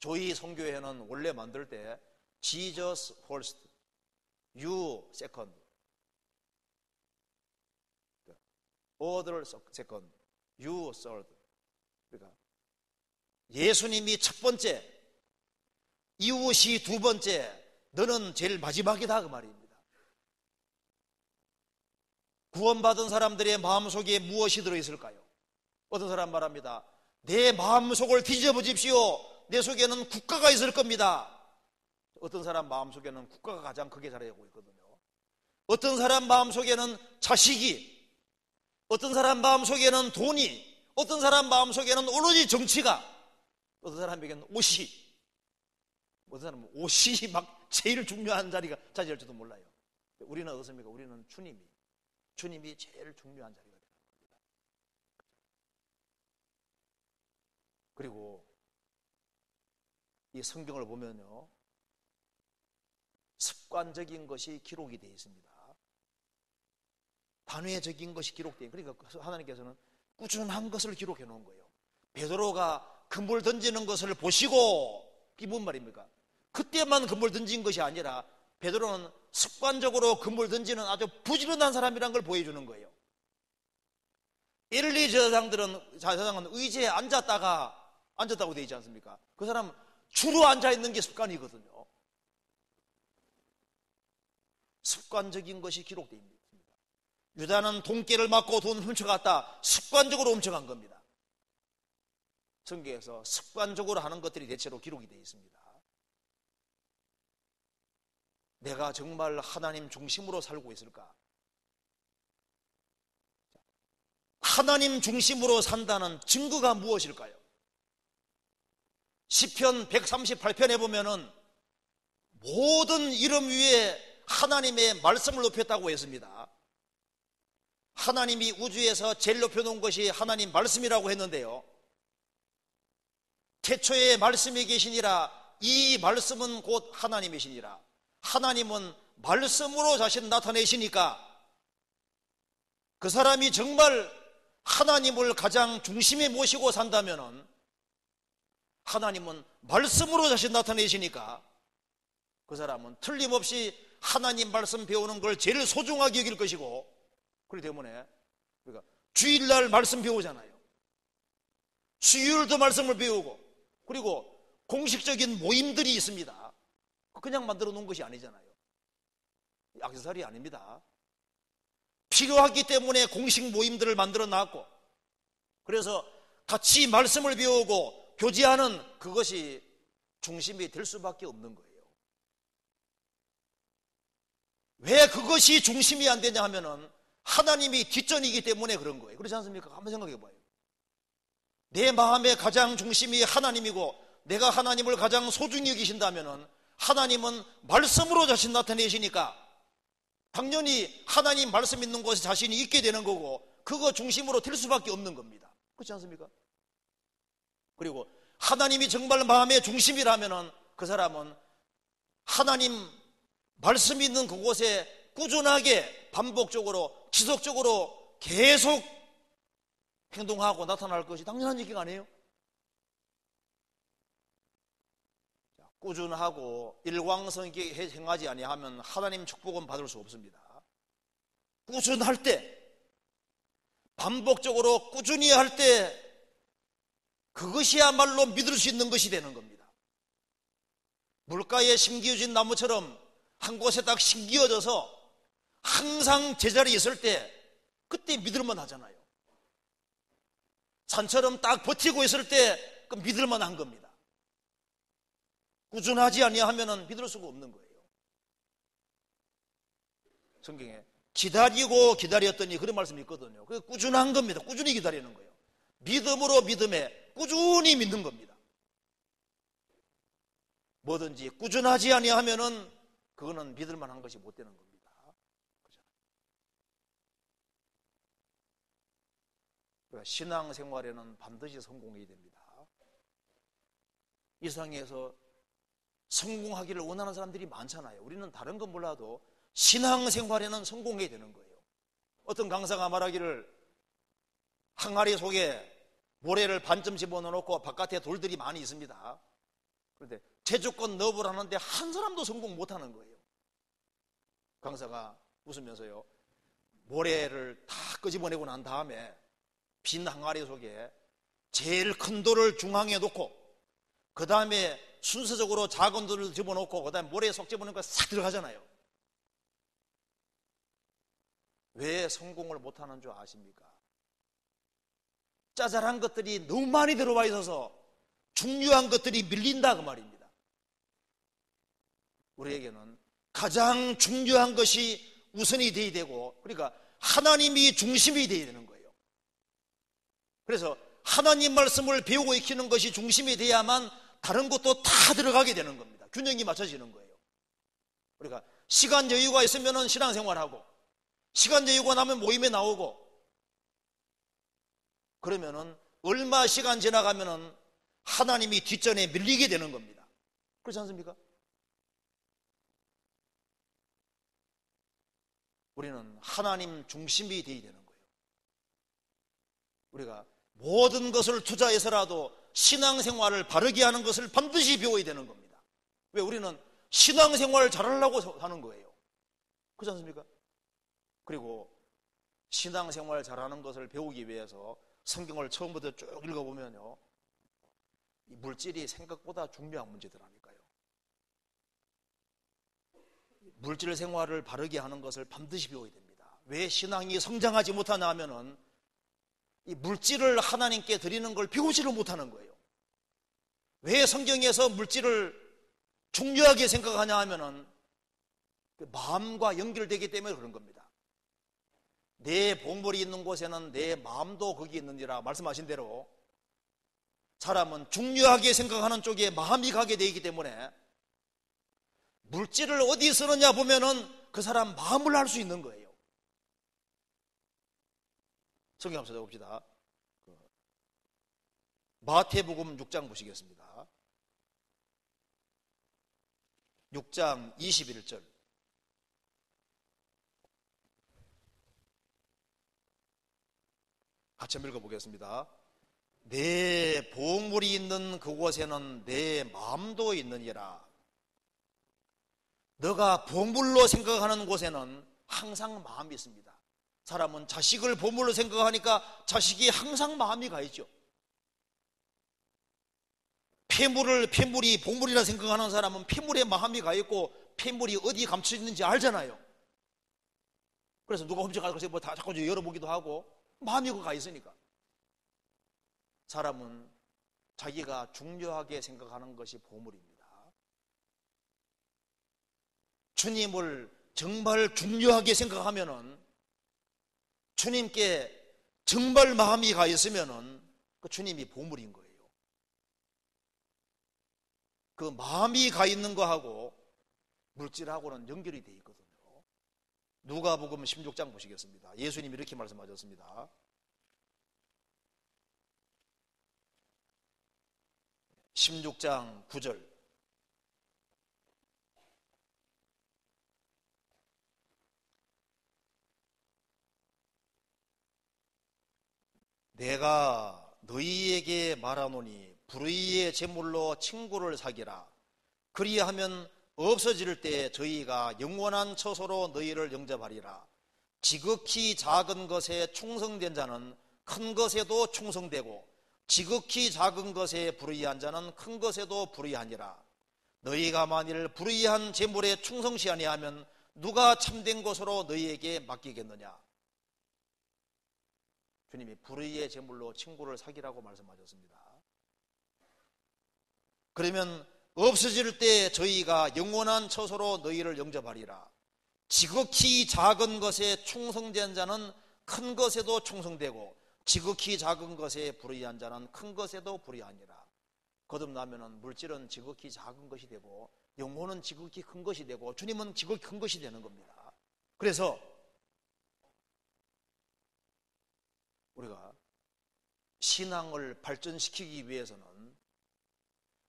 저희 선교회는 원래 만들 때 Jesus first, you second, other second, you third. 그러니까 예수님이 첫 번째, 이웃이 두 번째, 너는 제일 마지막이다 그 말입니다. 구원받은 사람들의 마음속에 무엇이 들어있을까요? 어떤 사람 말합니다. 내 마음속을 뒤져보십시오. 내 속에는 국가가 있을 겁니다. 어떤 사람 마음속에는 국가가 가장 크게 자라고 있거든요. 어떤 사람 마음속에는 자식이, 어떤 사람 마음속에는 돈이, 어떤 사람 마음속에는 오로지 정치가, 어떤 사람에게는 옷이, 어떤 사람은 옷이 막 제일 중요한 자리일지도 몰라요. 우리는 어떻습니까? 우리는 주님이 제일 중요한 자리가 되는 겁니다. 그리고 이 성경을 보면요, 습관적인 것이 기록이 되어 있습니다. 단회적인 것이 기록되어 있습니다. 그러니까 하나님께서는 꾸준한 것을 기록해 놓은 거예요. 베드로가 그물 던지는 것을 보시고, 이게 뭔 말입니까? 그때만 그물 던진 것이 아니라 베드로는 습관적으로 그물 던지는 아주 부지런한 사람이라는 걸 보여주는 거예요. 엘리 제사장은 의지에 앉았다고 되어 있지 않습니까? 그 사람은 주로 앉아있는 게 습관이거든요. 습관적인 것이 기록되어 있습니다. 유다는 돈깨를 맞고 돈 훔쳐갔다. 습관적으로 훔쳐간 겁니다. 성경에서 습관적으로 하는 것들이 대체로 기록이 되어 있습니다. 내가 정말 하나님 중심으로 살고 있을까? 하나님 중심으로 산다는 증거가 무엇일까요? 시편 138편에 보면은 모든 이름 위에 하나님의 말씀을 높였다고 했습니다. 하나님이 우주에서 제일 높여놓은 것이 하나님 말씀이라고 했는데요, 태초에 말씀이 계시니라, 이 말씀은 곧 하나님이시니라. 하나님은 말씀으로 자신 나타내시니까 그 사람이 정말 하나님을 가장 중심에 모시고 산다면은, 하나님은 말씀으로 자신 나타내시니까 그 사람은 틀림없이 하나님 말씀 배우는 걸 제일 소중하게 여길 것이고, 그렇기 때문에 그러니까 주일날 말씀 배우잖아요. 수요일도 말씀을 배우고, 그리고 공식적인 모임들이 있습니다. 그냥 만들어 놓은 것이 아니잖아요. 액세서리 아닙니다. 필요하기 때문에 공식 모임들을 만들어 놨고, 그래서 같이 말씀을 배우고 교제하는 그것이 중심이 될 수밖에 없는 거예요. 왜 그것이 중심이 안 되냐 하면은 하나님이 뒷전이기 때문에 그런 거예요. 그렇지 않습니까? 한번 생각해 봐요. 내 마음의 가장 중심이 하나님이고 내가 하나님을 가장 소중히 여기신다면 하나님은 말씀으로 자신 나타내시니까 당연히 하나님 말씀 있는 곳에 자신이 있게 되는 거고 그거 중심으로 될 수밖에 없는 겁니다. 그렇지 않습니까? 그리고 하나님이 정말 마음의 중심이라면 그 사람은 하나님 말씀이 있는 그곳에 꾸준하게 반복적으로 지속적으로 계속 행동하고 나타날 것이 당연한 얘기가 아니에요? 꾸준하고 일광성하게 행하지 아니하면 하나님 축복은 받을 수 없습니다. 꾸준할 때, 반복적으로 꾸준히 할 때 그것이야말로 믿을 수 있는 것이 되는 겁니다. 물가에 심기어진 나무처럼 한 곳에 딱 심기어져서 항상 제자리에 있을 때 그때 믿을만 하잖아요. 산처럼 딱 버티고 있을 때 그 믿을만 한 겁니다. 꾸준하지 아니하면 믿을 수가 없는 거예요. 성경에 기다리고 기다렸더니 그런 말씀이 있거든요. 그게 꾸준한 겁니다. 꾸준히 기다리는 거예요. 믿음으로 믿음에 꾸준히 믿는 겁니다. 뭐든지 꾸준하지 아니하면은 그거는 믿을 만한 것이 못 되는 겁니다. 그러니까 신앙생활에는 반드시 성공해야 됩니다. 이 세상에서 성공하기를 원하는 사람들이 많잖아요. 우리는 다른 건 몰라도 신앙생활에는 성공해야 되는 거예요. 어떤 강사가 말하기를 항아리 속에 모래를 반쯤 집어넣어놓고 바깥에 돌들이 많이 있습니다. 그런데 제주권 넣어보라는데 한 사람도 성공 못하는 거예요. 강사가 웃으면서요, 모래를 다 끄집어내고 난 다음에 빈 항아리 속에 제일 큰 돌을 중앙에 놓고 그 다음에 순서적으로 작은 돌을 집어넣고 그 다음에 모래에 쏙 집어넣으니까 싹 들어가잖아요. 왜 성공을 못하는 줄 아십니까? 짜잘한 것들이 너무 많이 들어와 있어서 중요한 것들이 밀린다 그 말입니다. 우리에게는 가장 중요한 것이 우선이 되어야 되고, 그러니까 하나님이 중심이 되어야 되는 거예요. 그래서 하나님 말씀을 배우고 익히는 것이 중심이 돼야만 다른 것도 다 들어가게 되는 겁니다. 균형이 맞춰지는 거예요. 그러니까 시간 여유가 있으면 신앙생활하고, 시간 여유가 나면 모임에 나오고, 그러면은 얼마 시간 지나가면은 하나님이 뒷전에 밀리게 되는 겁니다. 그렇지 않습니까? 우리는 하나님 중심이 되어야 되는 거예요. 우리가 모든 것을 투자해서라도 신앙생활을 바르게 하는 것을 반드시 배워야 되는 겁니다. 왜? 우리는 신앙생활을 잘하려고 하는 거예요. 그렇지 않습니까? 그리고 신앙생활 잘하는 것을 배우기 위해서 성경을 처음부터 쭉 읽어보면요, 이 물질이 생각보다 중요한 문제더라니까요. 물질 생활을 바르게 하는 것을 반드시 배워야 됩니다. 왜 신앙이 성장하지 못하냐 하면은 이 물질을 하나님께 드리는 걸 배우지를 못하는 거예요. 왜 성경에서 물질을 중요하게 생각하냐 하면은 마음과 연결되기 때문에 그런 겁니다. 내 보물이 있는 곳에는 내 마음도 거기 있느니라 말씀하신 대로 사람은 중요하게 생각하는 쪽에 마음이 가게 되기 때문에 물질을 어디 쓰느냐 보면은 그 사람 마음을 알 수 있는 거예요. 성경 한번 찾아봅시다. 마태복음 6장 보시겠습니다. 6장 21절. 같이 한번 읽어보겠습니다. 내 보물이 있는 그곳에는 내 마음도 있느니라. 너가 보물로 생각하는 곳에는 항상 마음이 있습니다. 사람은 자식을 보물로 생각하니까 자식이 항상 마음이 가 있죠. 폐물이 보물이라 생각하는 사람은 폐물에 마음이 가 있고 폐물이 어디 감춰 있는지 알잖아요. 그래서 누가 훔쳐가서 뭐 다 자꾸 열어보기도 하고 마음이 가 있으니까. 사람은 자기가 중요하게 생각하는 것이 보물입니다. 주님을 정말 중요하게 생각하면은, 주님께 정말 마음이 가 있으면은 그 주님이 보물인 거예요. 그 마음이 가 있는 거하고 물질하고는 연결이 돼 있거든요. 누가복음 16장 보시겠습니다. 예수님이 이렇게 말씀하셨습니다. 16장 9절. 내가 너희에게 말하노니 불의의 제물로 친구를 사기라. 그리하면 없어질 때 저희가 영원한 처소로 너희를 영접하리라. 지극히 작은 것에 충성된 자는 큰 것에도 충성되고 지극히 작은 것에 불의한 자는 큰 것에도 불의하니라. 너희가 만일 불의한 제물에 충성시 아니하면 누가 참된 것으로 너희에게 맡기겠느냐. 주님이 불의의 제물로 친구를 사기라고 말씀하셨습니다. 그러면 없어질 때 저희가 영원한 처소로 너희를 영접하리라. 지극히 작은 것에 충성된 자는 큰 것에도 충성되고 지극히 작은 것에 불의한 자는 큰 것에도 불의하니라. 거듭나면은 물질은 지극히 작은 것이 되고 영혼은 지극히 큰 것이 되고 주님은 지극히 큰 것이 되는 겁니다. 그래서 우리가 신앙을 발전시키기 위해서는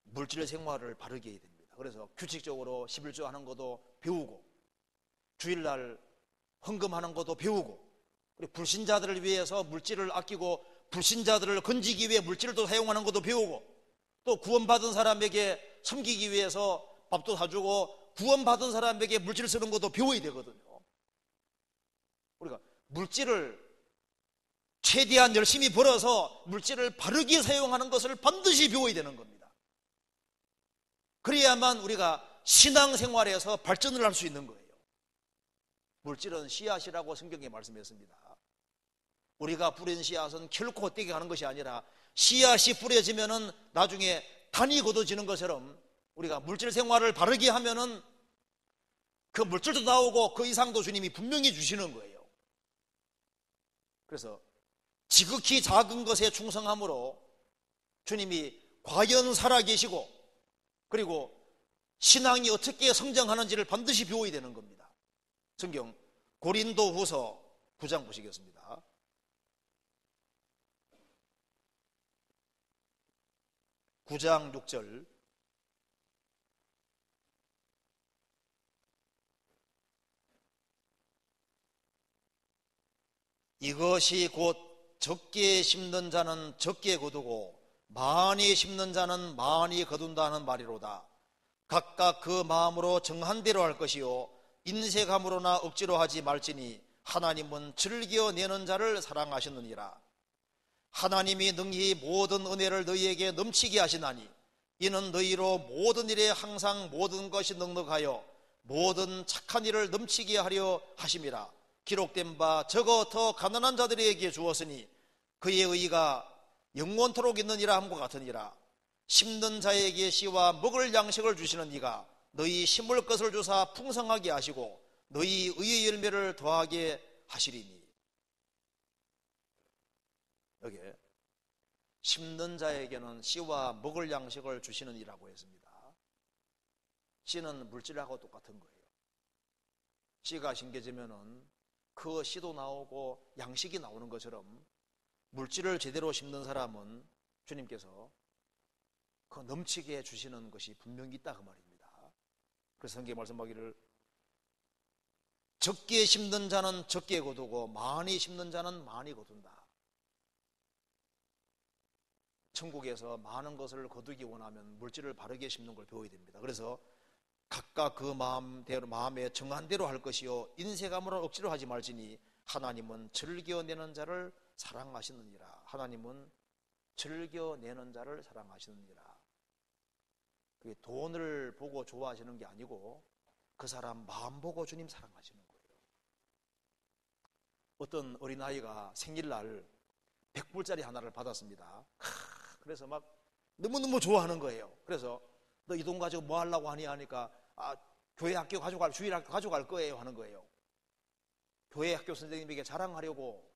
물질 생활을 바르게 해야 됩니다. 그래서 규칙적으로 11조 하는 것도 배우고 주일날 헌금하는 것도 배우고 그리고 불신자들을 위해서 물질을 아끼고 불신자들을 건지기 위해 물질을 또 사용하는 것도 배우고 또 구원받은 사람에게 섬기기 위해서 밥도 사주고 구원받은 사람에게 물질을 쓰는 것도 배워야 되거든요. 우리가 물질을 최대한 열심히 벌어서 물질을 바르게 사용하는 것을 반드시 배워야 되는 겁니다. 그래야만 우리가 신앙생활에서 발전을 할 수 있는 거예요. 물질은 씨앗이라고 성경에 말씀했습니다. 우리가 뿌린 씨앗은 결코 헛되게 가는 것이 아니라 씨앗이 뿌려지면은 나중에 단이 걷어지는 것처럼 우리가 물질 생활을 바르게 하면은 그 물질도 나오고 그 이상도 주님이 분명히 주시는 거예요. 그래서 지극히 작은 것에 충성함으로 주님이 과연 살아계시고 그리고 신앙이 어떻게 성장하는지를 반드시 배워야 되는 겁니다. 성경 고린도후서 9장 보시겠습니다. (9장 6절) 이것이 곧 적게 심는 자는 적게 거두고 많이 심는 자는 많이 거둔다는 말이로다. 각각 그 마음으로 정한 대로 할 것이요 인색함으로나 억지로 하지 말지니 하나님은 즐겨내는 자를 사랑하시느니라. 하나님이 능히 모든 은혜를 너희에게 넘치게 하시나니 이는 너희로 모든 일에 항상 모든 것이 넉넉하여 모든 착한 일을 넘치게 하려 하심이라. 기록된 바 적어 더 가난한 자들에게 주었으니 그의 의가 영원토록 있느니라 함과 같으니라. 심는 자에게 씨와 먹을 양식을 주시는 이가 너희 심을 것을 주사 풍성하게 하시고 너희 의의 열매를 더하게 하시리니. 여기에 심는 자에게는 씨와 먹을 양식을 주시는 이라고 했습니다. 씨는 물질하고 똑같은 거예요. 씨가 심겨지면은 그 씨도 나오고 양식이 나오는 것처럼 물질을 제대로 심는 사람은 주님께서 그 넘치게 주시는 것이 분명히 있다 그 말입니다. 그래서 성경에 말씀하기를 적게 심는 자는 적게 거두고 많이 심는 자는 많이 거둔다. 천국에서 많은 것을 거두기 원하면 물질을 바르게 심는 걸 배워야 됩니다. 그래서 각각 그 마음대로 마음에 정한 대로 할 것이요 인색함으로 억지로 하지 말지니 하나님은 즐겨내는 자를 사랑하시느니라. 하나님은 즐겨내는 자를 사랑하시느니라. 그게 돈을 보고 좋아하시는 게 아니고 그 사람 마음 보고 주님 사랑하시는 거예요. 어떤 어린아이가 생일날 100불짜리 하나를 받았습니다. 그래서 막 너무너무 좋아하는 거예요. 그래서 너 이 돈 가지고 뭐 하려고 하니 하니까 교회 학교 가져갈, 주일 학교 가져갈 거예요 하는 거예요. 교회 학교 선생님에게 자랑하려고.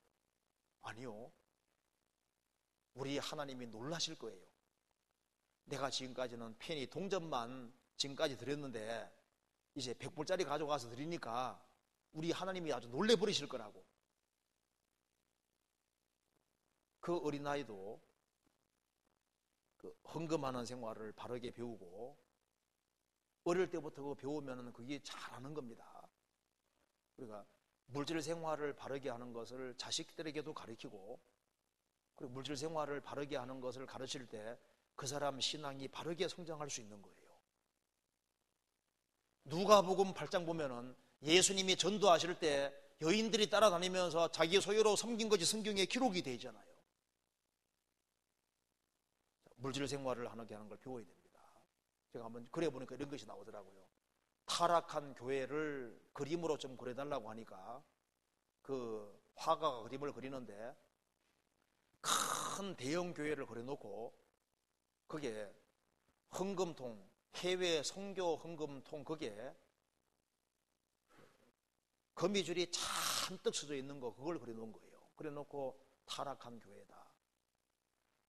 아니요, 우리 하나님이 놀라실 거예요. 내가 지금까지는 편히 동전만 지금까지 드렸는데 이제 100불짜리 가져가서 드리니까 우리 하나님이 아주 놀래버리실 거라고. 그 어린아이도 그 헌금하는 생활을 바르게 배우고 어릴 때부터 그거 배우면 그게 잘하는 겁니다. 그러니까 물질 생활을 바르게 하는 것을 자식들에게도 가르치고, 그리고 물질 생활을 바르게 하는 것을 가르칠 때 그 사람 신앙이 바르게 성장할 수 있는 거예요. 누가복음 8장 보면은 예수님이 전도하실 때 여인들이 따라다니면서 자기 소유로 섬긴 것이 성경에 기록이 되어 있잖아요. 물질 생활을 하게 하는 걸 배워야 됩니다. 제가 한번 그려보니까 이런 것이 나오더라고요. 타락한 교회를 그림으로 좀 그려달라고 하니까 그 화가가 그림을 그리는데 큰 대형 교회를 그려놓고 거기에 헌금통, 해외 선교 헌금통 거기에 거미줄이 잔뜩 써져 있는 거, 그걸 그려놓은 거예요. 그려놓고 타락한 교회다.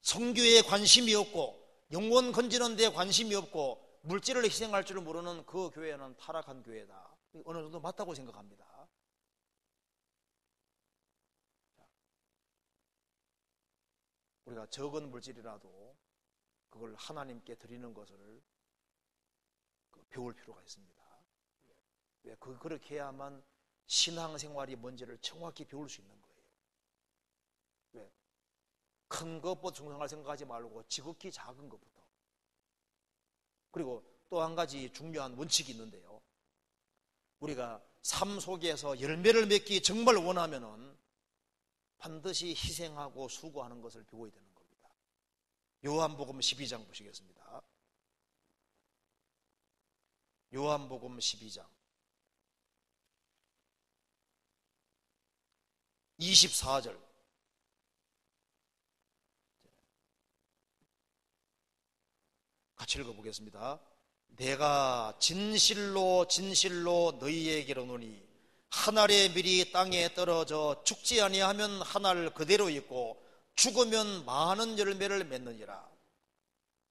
선교에 관심이 없고 영혼 건지는 데 관심이 없고 물질을 희생할 줄 모르는 그 교회는 타락한 교회다. 어느 정도 맞다고 생각합니다. 우리가 적은 물질이라도 그걸 하나님께 드리는 것을 배울 필요가 있습니다. 왜? 그렇게 해야만 신앙생활이 뭔지를 정확히 배울 수 있는 거예요. 왜? 큰 것부터 충성할 생각하지 말고 지극히 작은 것부터. 그리고 또 한 가지 중요한 원칙이 있는데요. 우리가 삶 속에서 열매를 맺기 정말 원하면은 반드시 희생하고 수고하는 것을 배워야 되는 겁니다. 요한복음 12장 보시겠습니다. 요한복음 12장 24절 같이 읽어보겠습니다. 내가 진실로 진실로 너희에게 이르노니 한 알의 밀이 땅에 떨어져 죽지 아니하면 한 알 그대로 있고 죽으면 많은 열매를 맺느니라.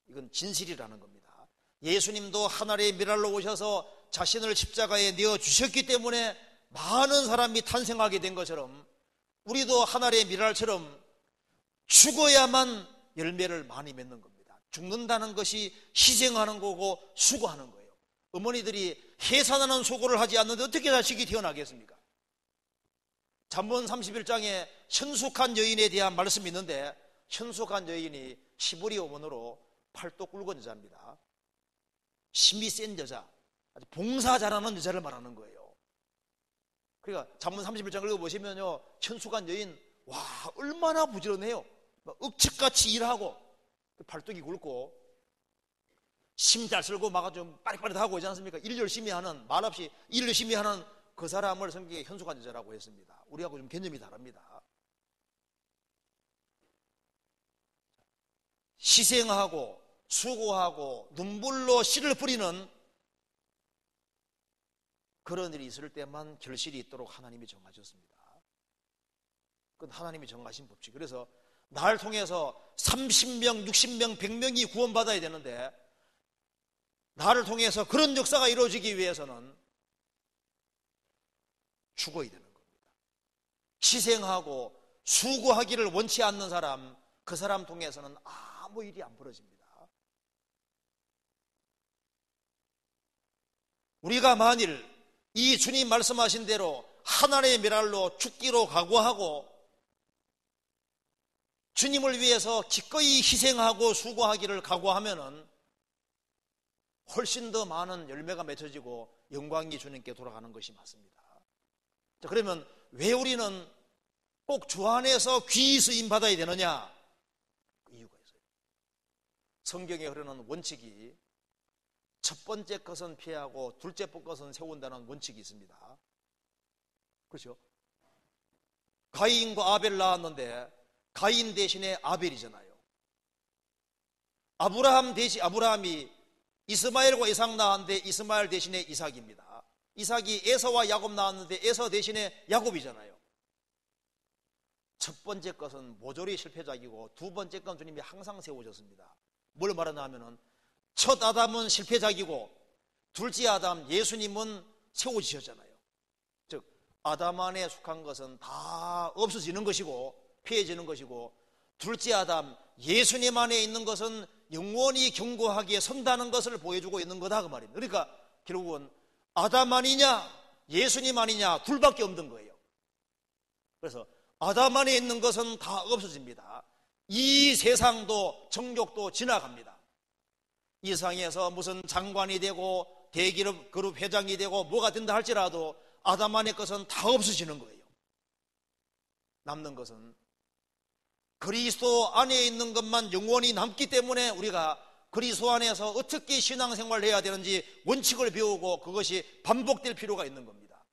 이건 진실이라는 겁니다. 예수님도 한 알의 밀알로 오셔서 자신을 십자가에 내어주셨기 때문에 많은 사람이 탄생하게 된 것처럼 우리도 한 알의 밀알처럼 죽어야만 열매를 많이 맺는 겁니다. 죽는다는 것이 희생하는 거고 수고하는 거예요. 어머니들이 해산하는 수고를 하지 않는데 어떻게 자식이 태어나겠습니까? 잠언 31장에 현숙한 여인에 대한 말씀이 있는데 현숙한 여인이 시부리 어머니로 팔도 굵은 여자입니다. 힘이 센 여자, 아주 봉사 잘하는 여자를 말하는 거예요. 그러니까 잠언 31장 읽어보시면요, 현숙한 여인, 와, 얼마나 부지런해요. 억측같이 일하고 팔뚝이 굵고 힘 잘 쓸고 막 좀 빠릿빠릿하고 있지 않습니까? 일 열심히 하는, 말없이 일 열심히 하는 그 사람을 성경에 현숙한 여자라고 했습니다. 우리하고 좀 개념이 다릅니다. 희생하고 수고하고 눈물로 씨를 뿌리는 그런 일이 있을 때만 결실이 있도록 하나님이 정하셨습니다. 그건 하나님이 정하신 법칙. 그래서 날 통해서 30명, 60명, 100명이 구원받아야 되는데 나를 통해서 그런 역사가 이루어지기 위해서는 죽어야 되는 겁니다. 희생하고 수고하기를 원치 않는 사람, 그 사람 통해서는 아무 일이 안 벌어집니다. 우리가 만일 이 주님 말씀하신 대로 하나님의 밀알로 죽기로 각오하고 주님을 위해서 기꺼이 희생하고 수고하기를 각오하면은 훨씬 더 많은 열매가 맺혀지고 영광이 주님께 돌아가는 것이 맞습니다. 자, 그러면 왜 우리는 꼭 주 안에서 귀히 쓰임 받아야 되느냐? 그 이유가 있어요. 성경에 흐르는 원칙이 첫 번째 것은 피하고 둘째 것은 세운다는 원칙이 있습니다. 그렇죠? 가인과 아벨 낳았는데 가인 대신에 아벨이잖아요. 아브라함이 이스마엘과 이삭 낳았는데 이스마엘 대신에 이삭입니다. 이삭이 에서와 야곱 낳았는데 에서 대신에 야곱이잖아요. 첫 번째 것은 모조리 실패작이고 두 번째 건 주님이 항상 세우셨습니다. 뭘 말하냐 하면은 첫 아담은 실패작이고 둘째 아담 예수님은 세워지셨잖아요. 즉 아담 안에 속한 것은 다 없어지는 것이고 폐해지는 것이고, 둘째 아담 예수님 안에 있는 것은 영원히 견고하게 선다는 것을 보여주고 있는 거다 그 말입니다. 그러니까 결국은 아담 아니냐 예수님 아니냐 둘밖에 없는 거예요. 그래서 아담 안에 있는 것은 다 없어집니다. 이 세상도 정욕도 지나갑니다. 이 세상에서 무슨 장관이 되고 대기업 회장이 되고 뭐가 된다 할지라도 아담 안의 것은 다 없어지는 거예요. 남는 것은 그리스도 안에 있는 것만 영원히 남기 때문에 우리가 그리스도 안에서 어떻게 신앙생활을 해야 되는지 원칙을 배우고 그것이 반복될 필요가 있는 겁니다.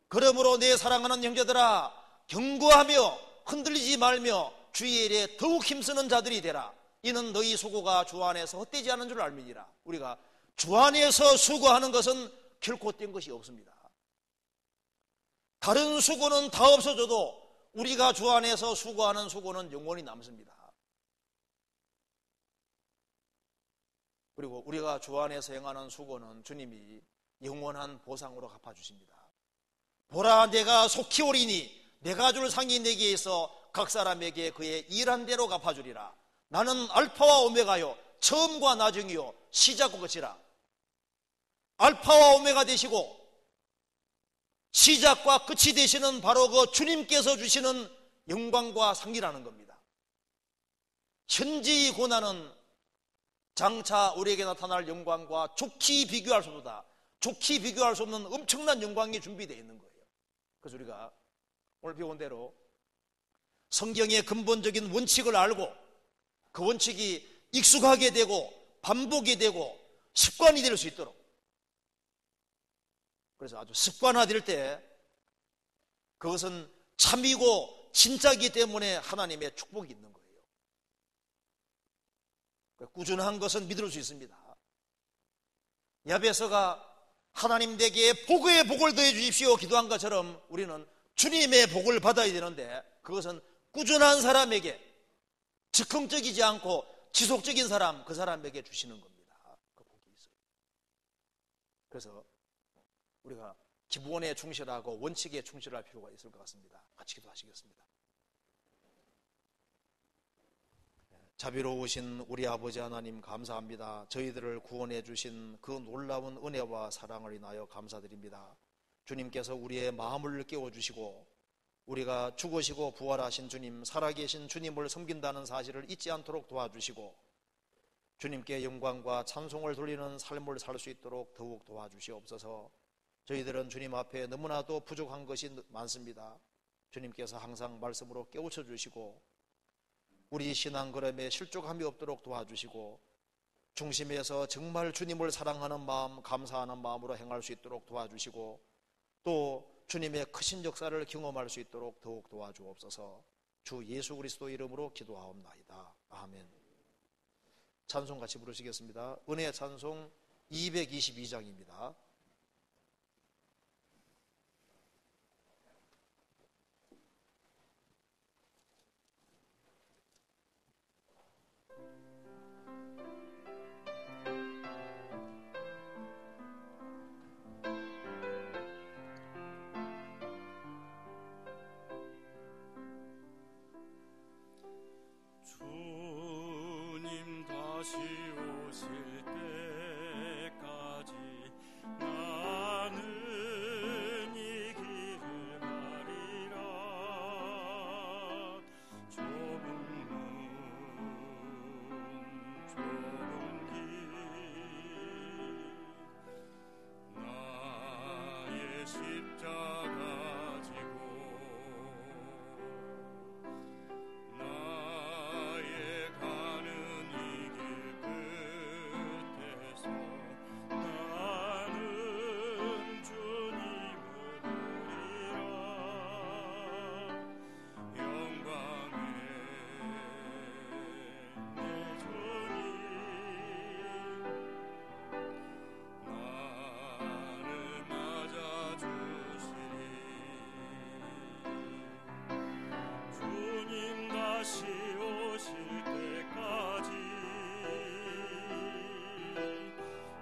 그러므로 내 사랑하는 형제들아, 견고하며 흔들리지 말며 주의 일에 더욱 힘쓰는 자들이 되라. 이는 너희 수고가 주 안에서 헛되지 않은 줄 알미니라. 우리가 주 안에서 수고하는 것은 결코 헛된 것이 없습니다. 다른 수고는 다 없어져도 우리가 주 안에서 수고하는 수고는 영원히 남습니다. 그리고 우리가 주 안에서 행하는 수고는 주님이 영원한 보상으로 갚아주십니다. 보라, 내가 속히 오리니 내가 줄 상이 내게 있어 각 사람에게 그의 일한 대로 갚아주리라. 나는 알파와 오메가요 처음과 나중이요 시작과 끝이라. 알파와 오메가 되시고 시작과 끝이 되시는 바로 그 주님께서 주시는 영광과 상이라는 겁니다. 현재의 고난은 장차 우리에게 나타날 영광과 좋게 비교할 수 없다. 좋게 비교할 수 없는 엄청난 영광이 준비되어 있는 거예요. 그래서 우리가 오늘 배운 대로 성경의 근본적인 원칙을 알고 그 원칙이 익숙하게 되고 반복이 되고 습관이 될 수 있도록, 그래서 아주 습관화될 때 그것은 참이고 진짜이기 때문에 하나님의 축복이 있는 거예요. 꾸준한 것은 믿을 수 있습니다. 야베스가 하나님 내게 복의 복을 더해 주십시오 기도한 것처럼 우리는 주님의 복을 받아야 되는데, 그것은 꾸준한 사람에게, 즉흥적이지 않고 지속적인 사람, 그 사람에게 주시는 겁니다. 그 복이 있어요. 그래서 우리가 기본에 충실하고 원칙에 충실할 필요가 있을 것 같습니다. 같이 기도하시겠습니다. 자비로우신 우리 아버지 하나님 감사합니다. 저희들을 구원해 주신 그 놀라운 은혜와 사랑을 인하여 감사드립니다. 주님께서 우리의 마음을 깨워주시고 우리가 죽으시고 부활하신 주님, 살아계신 주님을 섬긴다는 사실을 잊지 않도록 도와주시고 주님께 영광과 찬송을 돌리는 삶을 살 수 있도록 더욱 도와주시옵소서. 저희들은 주님 앞에 너무나도 부족한 것이 많습니다. 주님께서 항상 말씀으로 깨우쳐 주시고 우리 신앙 걸음에 실족함이 없도록 도와주시고 중심에서 정말 주님을 사랑하는 마음, 감사하는 마음으로 행할 수 있도록 도와주시고 또 주님의 크신 역사를 경험할 수 있도록 더욱 도와주옵소서. 주 예수 그리스도 이름으로 기도하옵나이다. 아멘. 찬송 같이 부르시겠습니다. 은혜의 찬송 222장입니다. 주님 다시 오실 때까지 나는 이 길을 가리라. 좁은 문 좁은 길 나의 십자가 지고 가는 이 길 끝에서 나는 다시 오실 때까지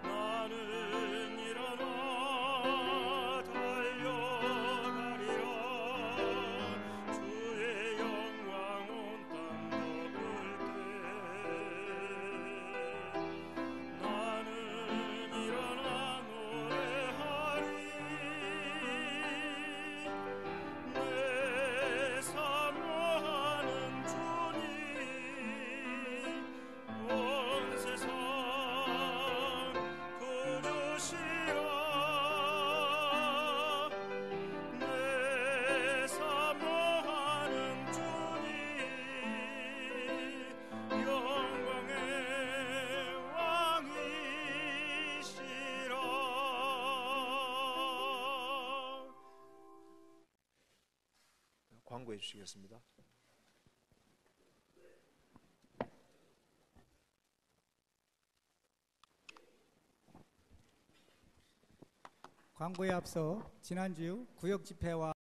나는 일어나 달려가리라. 주의 영광 온 땅 덮을 때 나는 일어나 노래하리. 내 사모하는 주님 온 세상 부르시라. 내 사모하는 주님 영광의 왕이시라. 광고해 주시겠습니다. 광고에 앞서 지난주 구역 집회와